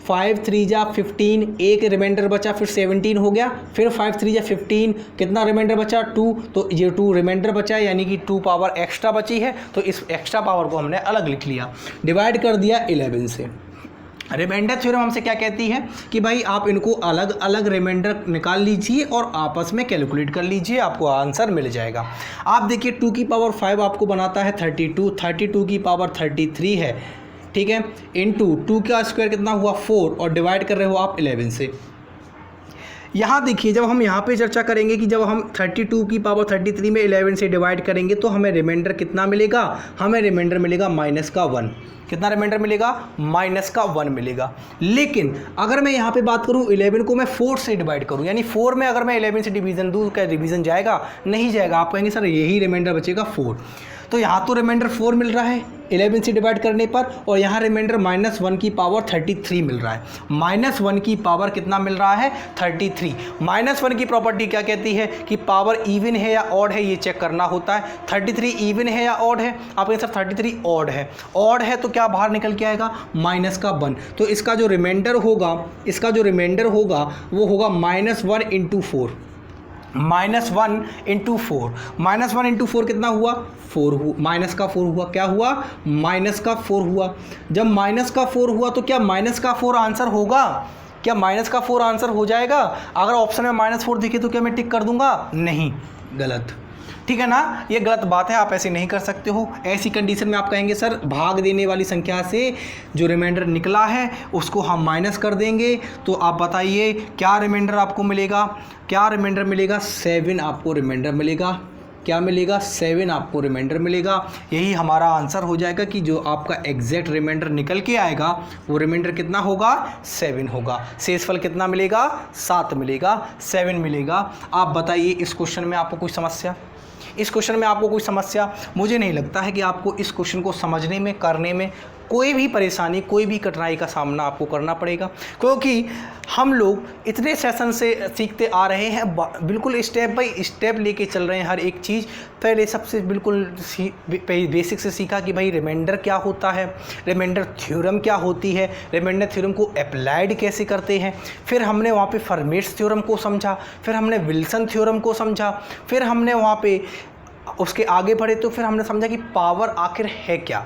5 3 जा 15, एक रिमाइंडर बचा, फिर 17 हो गया, फिर 5 3 जा 15, कितना रिमाइंडर बचा? 2, तो ये 2 रिमाइंडर बचा है, यानी कि 2 पावर एक्स्ट्रा बची है, तो इस एक्स्ट्रा पावर को हमने अलग लिख लिया, डिवाइड कर दिया 11 से। रिमाइंडर थ्योरम हमसे क्या कहती है कि भाई आप इनको अलग अलग रिमाइंडर निकाल लीजिए और आपस में कैलकुलेट कर लीजिए, आपको आंसर मिल जाएगा। आप देखिए 2 की पावर 5 आपको बनाता है 32 की पावर 33 है, ठीक है, इनटू 2 का स्क्वायर कितना हुआ? 4 और डिवाइड कर रहे हो आप 11 से। यहाँ देखिए, जब हम यहाँ पे चर्चा करेंगे कि जब हम 32 की पावर 33 में 11 से डिवाइड करेंगे तो हमें रिमाइंडर कितना मिलेगा? हमें रिमाइंडर मिलेगा -1। कितना रिमाइंडर मिलेगा? -1 मिलेगा। लेकिन अगर मैं यहाँ पे बात करूँ 11 को मैं 4 से डिवाइड करूँ, यानी 4 में अगर मैं 11 से डिवीज़न दूँ, क्या डिवीज़न जाएगा? नहीं जाएगा। आप कहेंगे सर यही रिमाइंडर बचेगा 4, तो यहाँ तो रिमाइंडर 4 मिल रहा है 11 से डिवाइड करने पर, और यहाँ रिमाइंडर -1 की पावर 33 मिल रहा है। -1 की पावर कितना मिल रहा है? 33। -1 की प्रॉपर्टी क्या कहती है कि पावर इवन है या ऑड है, ये चेक करना होता है। 33 इवन है या ऑड है? आप कहें सर 33 ऑड है, तो क्या बाहर निकल के आएगा? -1। तो इसका जो रिमाइंडर होगा वो होगा -1 इंटू 4। -1 इंटू 4 कितना हुआ? 4 हुआ, -4 हुआ। क्या हुआ? -4 हुआ। जब -4 हुआ तो क्या -4 आंसर होगा? क्या -4 आंसर हो जाएगा? अगर ऑप्शन में -4 दिखे तो क्या मैं टिक कर दूंगा? नहीं, गलत। ठीक है ना, ये गलत बात है, आप ऐसे नहीं कर सकते हो। ऐसी कंडीशन में आप कहेंगे सर भाग देने वाली संख्या से जो रिमाइंडर निकला है उसको हम माइनस कर देंगे, तो आप बताइए क्या रिमाइंडर आपको मिलेगा? 7 आपको रिमाइंडर मिलेगा। क्या मिलेगा? 7 आपको रिमाइंडर मिलेगा। यही हमारा आंसर हो जाएगा कि जो आपका एग्जैक्ट रिमाइंडर निकल के आएगा वो रिमाइंडर कितना होगा? 7 होगा। शेषफल कितना मिलेगा? 7 मिलेगा, 7 मिलेगा। आप बताइए इस क्वेश्चन में आपको कोई समस्या? मुझे नहीं लगता है कि आपको इस क्वेश्चन को समझने में, करने में कोई भी परेशानी, कोई भी कठिनाई का सामना आपको करना पड़ेगा, क्योंकि हम लोग इतने सेशन से सीखते आ रहे हैं, बिल्कुल स्टेप बाय स्टेप लेके चल रहे हैं हर एक चीज़। पहले सबसे बिल्कुल बेसिक से सीखा कि भाई रिमाइंडर क्या होता है, रिमाइंडर थ्योरम क्या होती है, रिमाइंडर थ्योरम को अप्लाइड कैसे करते हैं, फिर हमने वहाँ पे फर्मेट्स थ्योरम को समझा, फिर हमने विल्सन थ्योरम को समझा, फिर हमने वहाँ पे उसके आगे बढ़े तो फिर हमने समझा कि पावर आखिर है क्या,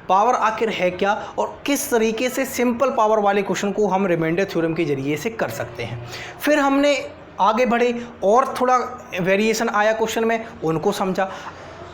पावर आखिर है क्या और किस तरीके से सिंपल पावर वाले क्वेश्चन को हम रिमाइंडर थ्योरम के जरिए से कर सकते हैं। फिर हमने आगे बढ़े और थोड़ा वेरिएशन आया क्वेश्चन में, उनको समझा।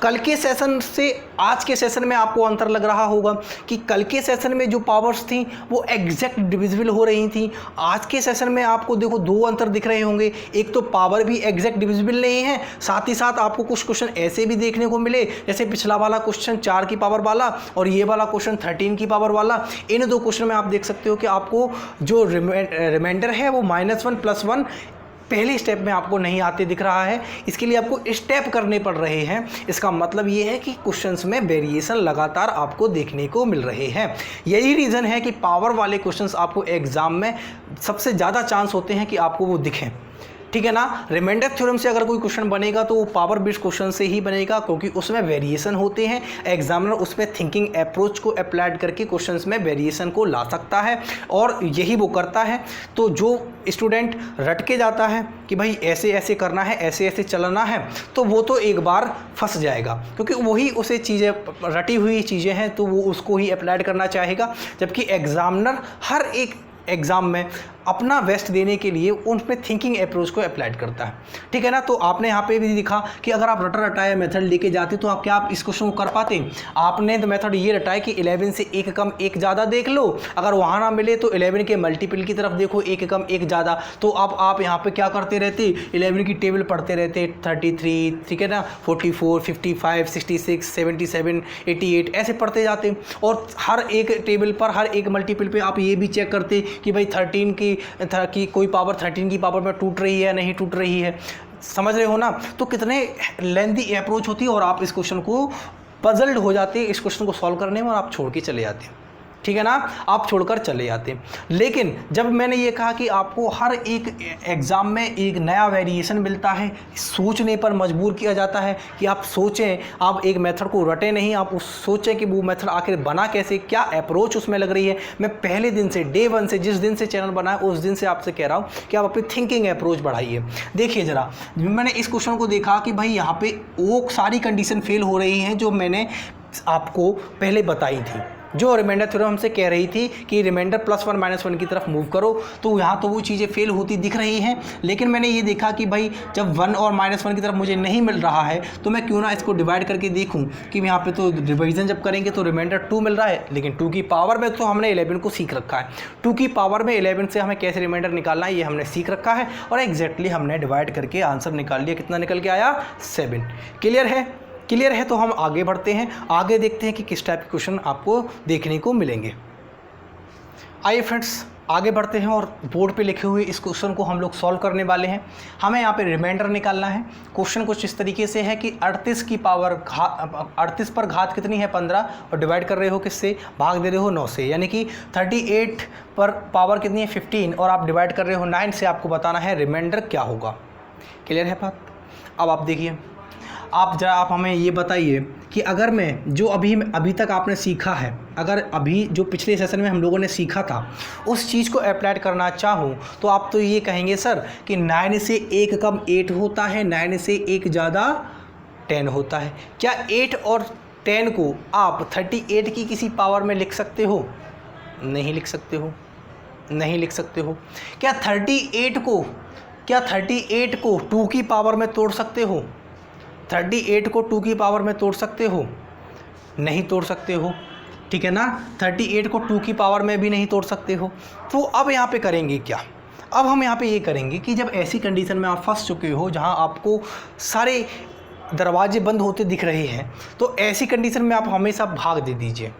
कल के सेशन से आज के सेशन में आपको अंतर लग रहा होगा कि कल के सेशन में जो पावर्स थी वो एग्जैक्ट डिविजिबल हो रही थी। आज के सेशन में आपको देखो दो अंतर दिख रहे होंगे, एक तो पावर भी एग्जैक्ट डिविजिबल नहीं है, साथ ही साथ आपको कुछ क्वेश्चन ऐसे भी देखने को मिले, जैसे पिछला वाला क्वेश्चन 4 की पावर वाला और ये वाला क्वेश्चन 13 की पावर वाला। इन दो क्वेश्चन में आप देख सकते हो कि आपको जो रिमाइंडर है वो -1 +1 पहले स्टेप में आपको नहीं आते दिख रहा है, इसके लिए आपको स्टेप करने पड़ रहे हैं। इसका मतलब ये है कि क्वेश्चंस में वेरिएशन लगातार आपको देखने को मिल रहे हैं। यही रीज़न है कि पावर वाले क्वेश्चंस आपको एग्जाम में सबसे ज़्यादा चांस होते हैं कि आपको वो दिखें, ठीक है ना। रिमाइंडर थ्योरम से अगर कोई क्वेश्चन बनेगा तो वो पावर बेस्ड क्वेश्चन से ही बनेगा, क्योंकि उसमें वेरिएशन होते हैं। एग्जामिनर उसमें थिंकिंग अप्रोच को अप्लाइड करके क्वेश्चंस में वेरिएशन को ला सकता है और यही वो करता है। तो जो स्टूडेंट रट के जाता है कि भाई ऐसे ऐसे करना है, ऐसे ऐसे चलना है, तो वो तो एक बार फंस जाएगा, क्योंकि वही उसे चीज़ें रटी हुई चीज़ें हैं तो वो उसको ही अप्लाइड करना चाहेगा। जबकि एग्जामिनर हर एक एग्ज़ाम में अपना बेस्ट देने के लिए उनमें थिंकिंग अप्रोच को अप्लाइड करता है, ठीक है ना। तो आपने यहाँ पे भी दिखा कि अगर आप रटा रटाया मेथड लेके जाते तो आप इस क्वेश्चन को कर पाते। आपने तो मेथड ये रटाया कि 11 से एक कम एक ज़्यादा देख लो, अगर वहाँ ना मिले तो 11 के मल्टीपल की तरफ देखो, एक कम एक ज़्यादा। तो अब आप यहाँ पे क्या करते रहते, 11 की टेबल पढ़ते रहते, 33, ठीक है ना, 44, 55, 66, 77, 88 ऐसे पढ़ते जाते, और हर एक टेबल पर हर एक मल्टीपल पे आप ये भी चेक करते कि भाई 13 की कोई पावर 13 की पावर में टूट रही है नहीं टूट रही है। समझ रहे हो ना। तो कितने लेंथी अप्रोच होती है और आप इस क्वेश्चन को पजल्ड हो जाते हैं इस क्वेश्चन को सॉल्व करने में और आप छोड़ के चले जाते हैं, ठीक है ना, आप छोड़कर चले जाते हैं। लेकिन जब मैंने ये कहा कि आपको हर एक एग्ज़ाम में एक नया वेरिएशन मिलता है, सोचने पर मजबूर किया जाता है कि आप सोचें, आप एक मेथड को रटें नहीं, आप सोचें कि वो मेथड आखिर बना कैसे, क्या अप्रोच उसमें लग रही है। मैं पहले दिन से डे 1 से जिस दिन से चैनल बनाया उस दिन से आपसे कह रहा हूँ कि आप अपनी थिंकिंग अप्रोच बढ़ाइए। देखिए ज़रा, मैंने इस क्वेश्चन को देखा कि भाई यहाँ पे वो सारी कंडीशन फेल हो रही हैं जो मैंने आपको पहले बताई थी, जो रिमाइंडर थ्योरम हमसे कह रही थी कि रिमाइंडर +1 -1 की तरफ मूव करो। तो यहाँ तो वो चीज़ें फेल होती दिख रही हैं, लेकिन मैंने ये देखा कि भाई जब 1 और -1 की तरफ मुझे नहीं मिल रहा है तो मैं क्यों ना इसको डिवाइड करके देखूँ कि यहाँ पे तो डिवीजन जब करेंगे तो रिमाइंडर 2 मिल रहा है, लेकिन 2 की पावर में तो हमने 11 को सीख रखा है। 2 की पावर में 11 से हमें कैसे रिमाइंडर निकालना है ये हमने सीख रखा है, और एग्जैक्टली हमने डिवाइड करके आंसर निकाल लिया। कितना निकल के आया? 7। क्लियर है? क्लियर है। तो हम आगे बढ़ते हैं, आगे देखते हैं कि किस टाइप के क्वेश्चन आपको देखने को मिलेंगे। आइए फ्रेंड्स आगे बढ़ते हैं और बोर्ड पे लिखे हुए इस क्वेश्चन को हम लोग सॉल्व करने वाले हैं। हमें यहाँ पे रिमाइंडर निकालना है। क्वेश्चन कुछ इस तरीके से है कि 38 की पावर 38 पर घात कितनी है? 15, और डिवाइड कर रहे हो किससे? भाग दे रहे हो 9 से, यानी कि 38 पर पावर कितनी है? 15, और आप डिवाइड कर रहे हो 9 से। आपको बताना है रिमाइंडर क्या होगा। क्लियर है बात? अब आप देखिए, आप हमें ये बताइए कि अगर मैं जो अभी तक आपने सीखा है, अगर अभी जो पिछले सेशन में हम लोगों ने सीखा था उस चीज़ को अप्लाई करना चाहूँ तो आप तो ये कहेंगे सर कि 9 से 1 कम 8 होता है, 9 से 1 ज़्यादा 10 होता है। क्या 8 और 10 को आप 38 की किसी पावर में लिख सकते हो? नहीं लिख सकते हो, नहीं लिख सकते हो। क्या 38 को 2 की पावर में तोड़ सकते हो? 38 को 2 की पावर में तोड़ सकते हो? नहीं तोड़ सकते हो, ठीक है ना। 38 को 2 की पावर में भी नहीं तोड़ सकते हो। तो अब यहाँ पे करेंगे क्या? अब हम यहाँ पे ये करेंगे कि जब ऐसी कंडीशन में आप फंस चुके हो जहाँ आपको सारे दरवाजे बंद होते दिख रहे हैं, तो ऐसी कंडीशन में आप हमेशा भाग दे दीजिए।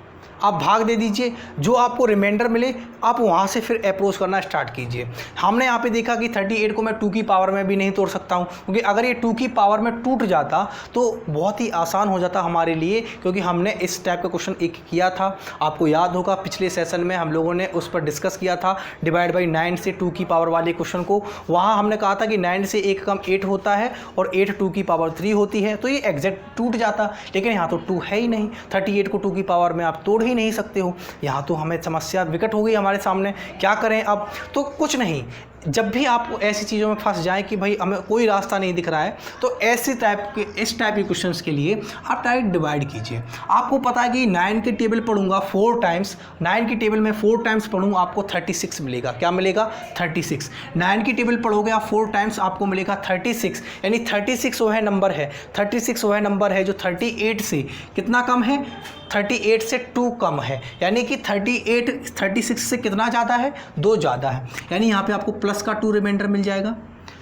आप भाग दे दीजिए, जो आपको रिमाइंडर मिले आप वहाँ से फिर अप्रोच करना स्टार्ट कीजिए। हमने यहाँ पे देखा कि 38 को मैं 2 की पावर में भी नहीं तोड़ सकता हूँ, क्योंकि अगर ये 2 की पावर में टूट जाता तो बहुत ही आसान हो जाता हमारे लिए, क्योंकि हमने इस टाइप का क्वेश्चन एक किया था। आपको याद होगा पिछले सेशन में हम लोगों ने उस पर डिस्कस किया था, डिवाइड बाई 9 से 2 की पावर वाले क्वेश्चन को। वहाँ हमने कहा था कि 9 से 1 कम 8 होता है और 8 2 की पावर 3 होती है, तो ये एग्जैक्ट टूट जाता। लेकिन यहाँ तो 2 है ही नहीं, 38 को 2 की पावर में आप तोड़ ही नहीं सकते हो। यहाँ तो हमें समस्या विकट हो गई हमारे सामने, क्या करें अब? तो कुछ नहीं, जब भी आप ऐसी चीज़ों में फंस जाएं कि भाई हमें कोई रास्ता नहीं दिख रहा है, तो ऐसी टाइप के इस टाइप के क्वेश्चंस के लिए आप डायरेक्ट डिवाइड कीजिए। आपको पता है कि 9 के टेबल पढ़ूंगा 4 टाइम्स, 9 की टेबल में 4 टाइम्स पढ़ूँ आपको 36 मिलेगा। क्या मिलेगा? 36। 9 की टेबल पढ़ोगे आप 4 टाइम्स आपको मिलेगा 36, यानी 36 वह नंबर है, 36 वह नंबर है जो 38 से कितना कम है? 38 से 2 कम है, यानी कि 38 36 से कितना ज़्यादा है? 2 ज़्यादा है, यानी यहाँ पे आपको प्लस का 2 रिमाइंडर मिल जाएगा।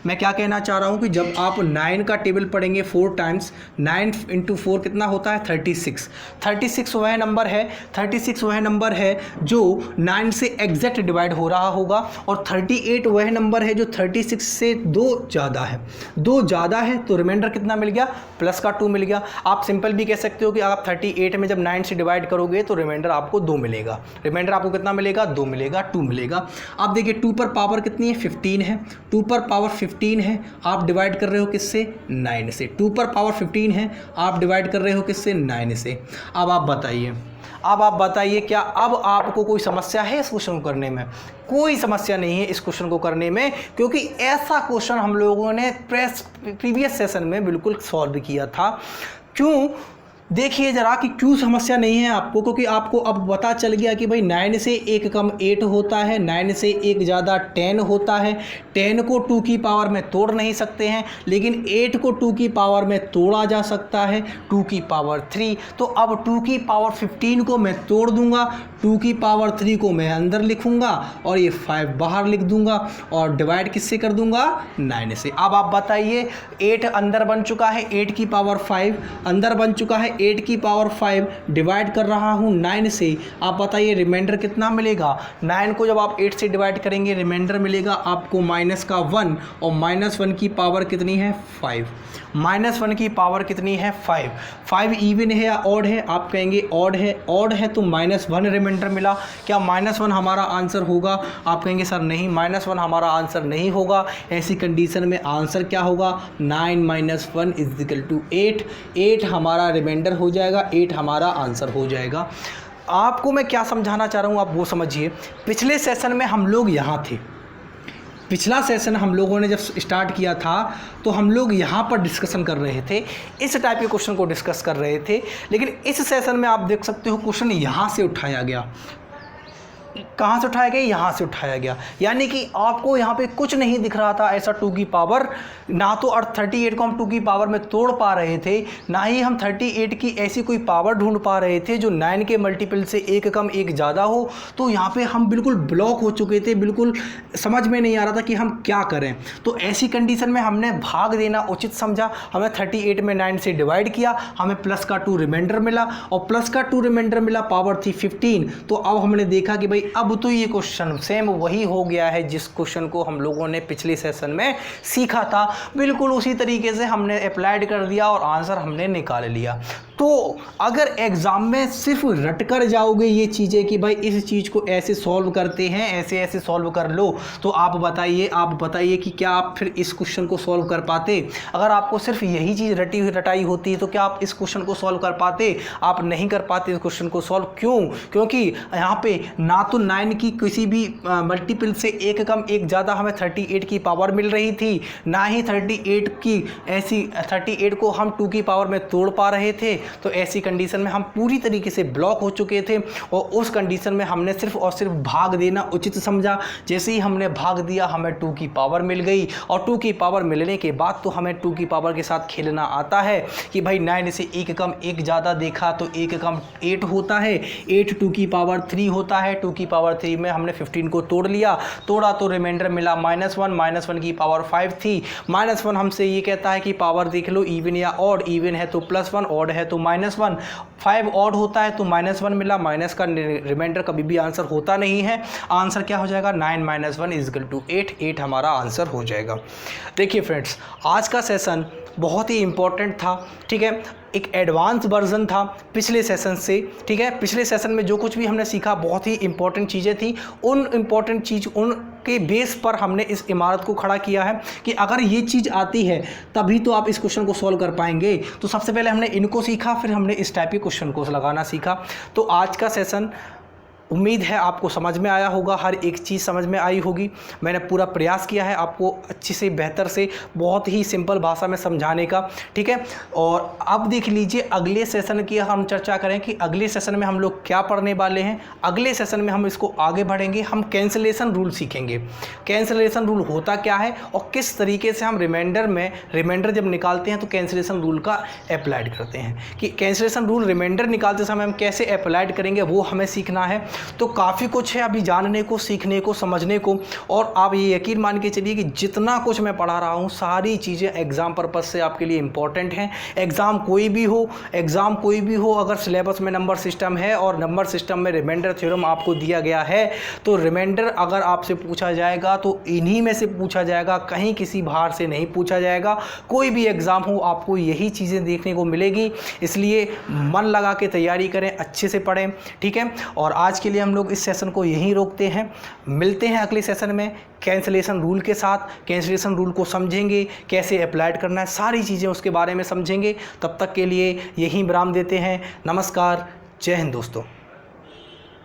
मैं क्या कहना चाह रहा हूँ कि जब आप 9 का टेबल पढ़ेंगे 4 टाइम्स, 9 × 4 कितना होता है? 36। 36 वह नंबर है, 36 वह नंबर है जो 9 से एग्जैक्ट डिवाइड हो रहा होगा, और 38 वह नंबर है जो 36 से 2 ज़्यादा है। 2 ज़्यादा है तो रिमाइंडर कितना मिल गया? प्लस का 2 मिल गया। आप सिंपल भी कह सकते हो कि आप 38 में जब 9 से डिवाइड करोगे तो रिमाइंडर आपको 2 मिलेगा। रिमाइंडर आपको कितना मिलेगा? 2 मिलेगा, 2 मिलेगा। आप देखिए 2 पर पावर कितनी है? 15 है। 2 पर पावर 15 है, आप डिवाइड कर रहे हो किससे? 9 से। 2 पर पावर 15 है, आप डिवाइड कर रहे हो किससे? 9 से। अब आप बताइए क्या अब आपको कोई समस्या है इस क्वेश्चन को करने में? कोई समस्या नहीं है इस क्वेश्चन को करने में, क्योंकि ऐसा क्वेश्चन हम लोगों ने प्रीवियस सेशन में बिल्कुल सॉल्व किया था। क्यों? देखिए ज़रा कि क्यों समस्या नहीं है आपको, क्योंकि आपको अब पता चल गया कि भाई 9 से 1 कम 8 होता है, 9 से 1 ज़्यादा 10 होता है। 10 को 2 की पावर में तोड़ नहीं सकते हैं, लेकिन 8 को 2 की पावर में तोड़ा जा सकता है, 2 की पावर 3। तो अब 2 की पावर 15 को मैं तोड़ दूंगा, 2 की पावर 3 को मैं अंदर लिखूंगा और ये 5 बाहर लिख दूंगा, और डिवाइड किससे कर दूंगा? 9 से। अब आप बताइए 8 अंदर बन चुका है, 8 की पावर 5 अंदर बन चुका है, 8 की पावर 5 डिवाइड कर रहा हूँ 9 से। आप बताइए रिमाइंडर कितना मिलेगा? 9 को जब आप 8 से डिवाइड करेंगे रिमाइंडर मिलेगा आपको माइनस का 1, और -1 की पावर कितनी है? 5। -1 की पावर कितनी है? 5। 5 इवन है या ऑड है? आप कहेंगे ऑड है। ऑड है तो -1 रिमाइंडर मिला। क्या -1 हमारा आंसर होगा? आप कहेंगे सर नहीं, -1 हमारा आंसर नहीं होगा। ऐसी कंडीशन में आंसर क्या होगा? 9 - 1 = 8। 8 हमारा रिमाइंडर हो जाएगा, 8 हमारा आंसर हो जाएगा। आपको मैं क्या समझाना चाह रहा हूँ आप वो समझिए। पिछले सेशन में हम लोग यहाँ थे, पिछला सेशन हम लोगों ने जब स्टार्ट किया था तो हम लोग यहाँ पर डिस्कशन कर रहे थे, इस टाइप के क्वेश्चन को डिस्कस कर रहे थे। लेकिन इस सेशन में आप देख सकते हो क्वेश्चन यहाँ से उठाया गया। कहाँ से उठाया गया? यहाँ से उठाया गया, यानी कि आपको यहाँ पे कुछ नहीं दिख रहा था ऐसा 2 की पावर, ना तो 38 को हम 2 की पावर में तोड़ पा रहे थे, ना ही हम 38 की ऐसी कोई पावर ढूंढ पा रहे थे जो 9 के मल्टीपल से 1 कम 1 ज़्यादा हो। तो यहाँ पे हम बिल्कुल ब्लॉक हो चुके थे, बिल्कुल समझ में नहीं आ रहा था कि हम क्या करें। तो ऐसी कंडीशन में हमने भाग देना उचित समझा। हमें 38 में 9 से डिवाइड किया, हमें प्लस का 2 रिमाइंडर मिला, और प्लस का 2 रिमाइंडर मिला, पावर थी 15। तो अब हमने देखा कि भाई अब तो ये क्वेश्चन सेम वही हो गया है जिस क्वेश्चन को हम लोगों ने पिछले सेशन में सीखा था। बिल्कुल उसी तरीके से हमने अप्लाइड कर दिया और आंसर हमने निकाल लिया। तो अगर एग्ज़ाम में सिर्फ रट कर जाओगे ये चीज़ें कि भाई इस चीज़ को ऐसे सॉल्व करते हैं, ऐसे ऐसे सॉल्व कर लो, तो आप बताइए कि क्या आप फिर इस क्वेश्चन को सॉल्व कर पाते? अगर आपको सिर्फ यही चीज़ रटाई होती तो क्या आप इस क्वेश्चन को सॉल्व कर पाते? आप नहीं कर पाते इस क्वेश्चन को सॉल्व। क्यों? क्योंकि यहाँ पे ना तो 9 की किसी भी मल्टीपल से 1 कम 1 ज़्यादा हमें 38 की पावर मिल रही थी, ना ही 38 को हम 2 की पावर में तोड़ पा रहे थे। तो ऐसी कंडीशन में हम पूरी तरीके से ब्लॉक हो चुके थे, और उस कंडीशन में हमने सिर्फ और सिर्फ भाग देना उचित समझा। जैसे ही हमने भाग दिया हमें 2 की पावर मिल गई, और 2 की पावर मिलने के बाद तो हमें 2 की पावर के साथ खेलना आता है कि भाई 9 से 1 कम 1 ज़्यादा देखा तो 1 कम 8 होता है, 8 2 की पावर 3 होता है, 2 की पावर 3 में हमने 15 को तोड़ा तो रिमाइंडर मिला -1 की पावर 5 थी। -1 हमसे ये कहता है कि पावर देख लो इवन या ऑड, इवन है तो +1, ऑड है तो -1, 5 ऑड होता है तो -1 मिला, माइनस का रिमाइंडर कभी भी आंसर होता नहीं है। आंसर क्या हो जाएगा, 9 - 1 = 8, 8 हमारा आंसर हो जाएगा। देखिए फ्रेंड्स, आज का सेशन बहुत ही इंपॉर्टेंट था, ठीक है, एक एडवांस वर्जन था पिछले सेशन से, ठीक है। पिछले सेशन में जो कुछ भी हमने सीखा बहुत ही इंपॉर्टेंट चीज़ें थी, उन इंपॉर्टेंट चीज़ उनके बेस पर हमने इस इमारत को खड़ा किया है कि अगर ये चीज़ आती है तभी तो आप इस क्वेश्चन को सॉल्व कर पाएंगे। तो सबसे पहले हमने इनको सीखा, फिर हमने इस टाइप के क्वेश्चन को लगाना सीखा। तो आज का सेशन उम्मीद है आपको समझ में आया होगा, हर एक चीज़ समझ में आई होगी। मैंने पूरा प्रयास किया है आपको अच्छी से बेहतर से बहुत ही सिंपल भाषा में समझाने का, ठीक है। और अब देख लीजिए अगले सेशन की हम चर्चा करें कि अगले सेशन में हम लोग क्या पढ़ने वाले हैं। अगले सेशन में हम इसको आगे बढ़ेंगे, हम कैंसिलेशन रूल सीखेंगे। कैंसिलेशन रूल होता क्या है और किस तरीके से हम रिमाइंडर जब निकालते हैं तो कैंसिलेशन रूल का अप्लाइड करते हैं, कि कैंसिलेशन रूल रिमाइंडर निकालते समय हम कैसे अप्लाइड करेंगे वो हमें सीखना है। तो काफ़ी कुछ है अभी जानने को, सीखने को, समझने को। और आप ये यकीन मान के चलिए कि जितना कुछ मैं पढ़ा रहा हूँ सारी चीज़ें एग्ज़ाम पर्पस से आपके लिए इंपॉर्टेंट हैं। एग्ज़ाम कोई भी हो, अगर सिलेबस में नंबर सिस्टम है और नंबर सिस्टम में रिमाइंडर थ्योरम आपको दिया गया है तो रिमाइंडर अगर आपसे पूछा जाएगा तो इन्हीं में से पूछा जाएगा, कहीं किसी बाहर से नहीं पूछा जाएगा। कोई भी एग्ज़ाम हो आपको यही चीज़ें देखने को मिलेगी, इसलिए मन लगा के तैयारी करें, अच्छे से पढ़ें, ठीक है। और आज के लिए हम लोग इस सेशन को यहीं रोकते हैं, मिलते हैं अगले सेशन में कैंसिलेशन रूल के साथ। कैंसिलेशन रूल को समझेंगे, कैसे अप्लाइड करना है, सारी चीज़ें उसके बारे में समझेंगे। तब तक के लिए यहीं विराम देते हैं। नमस्कार, जय हिंद दोस्तों।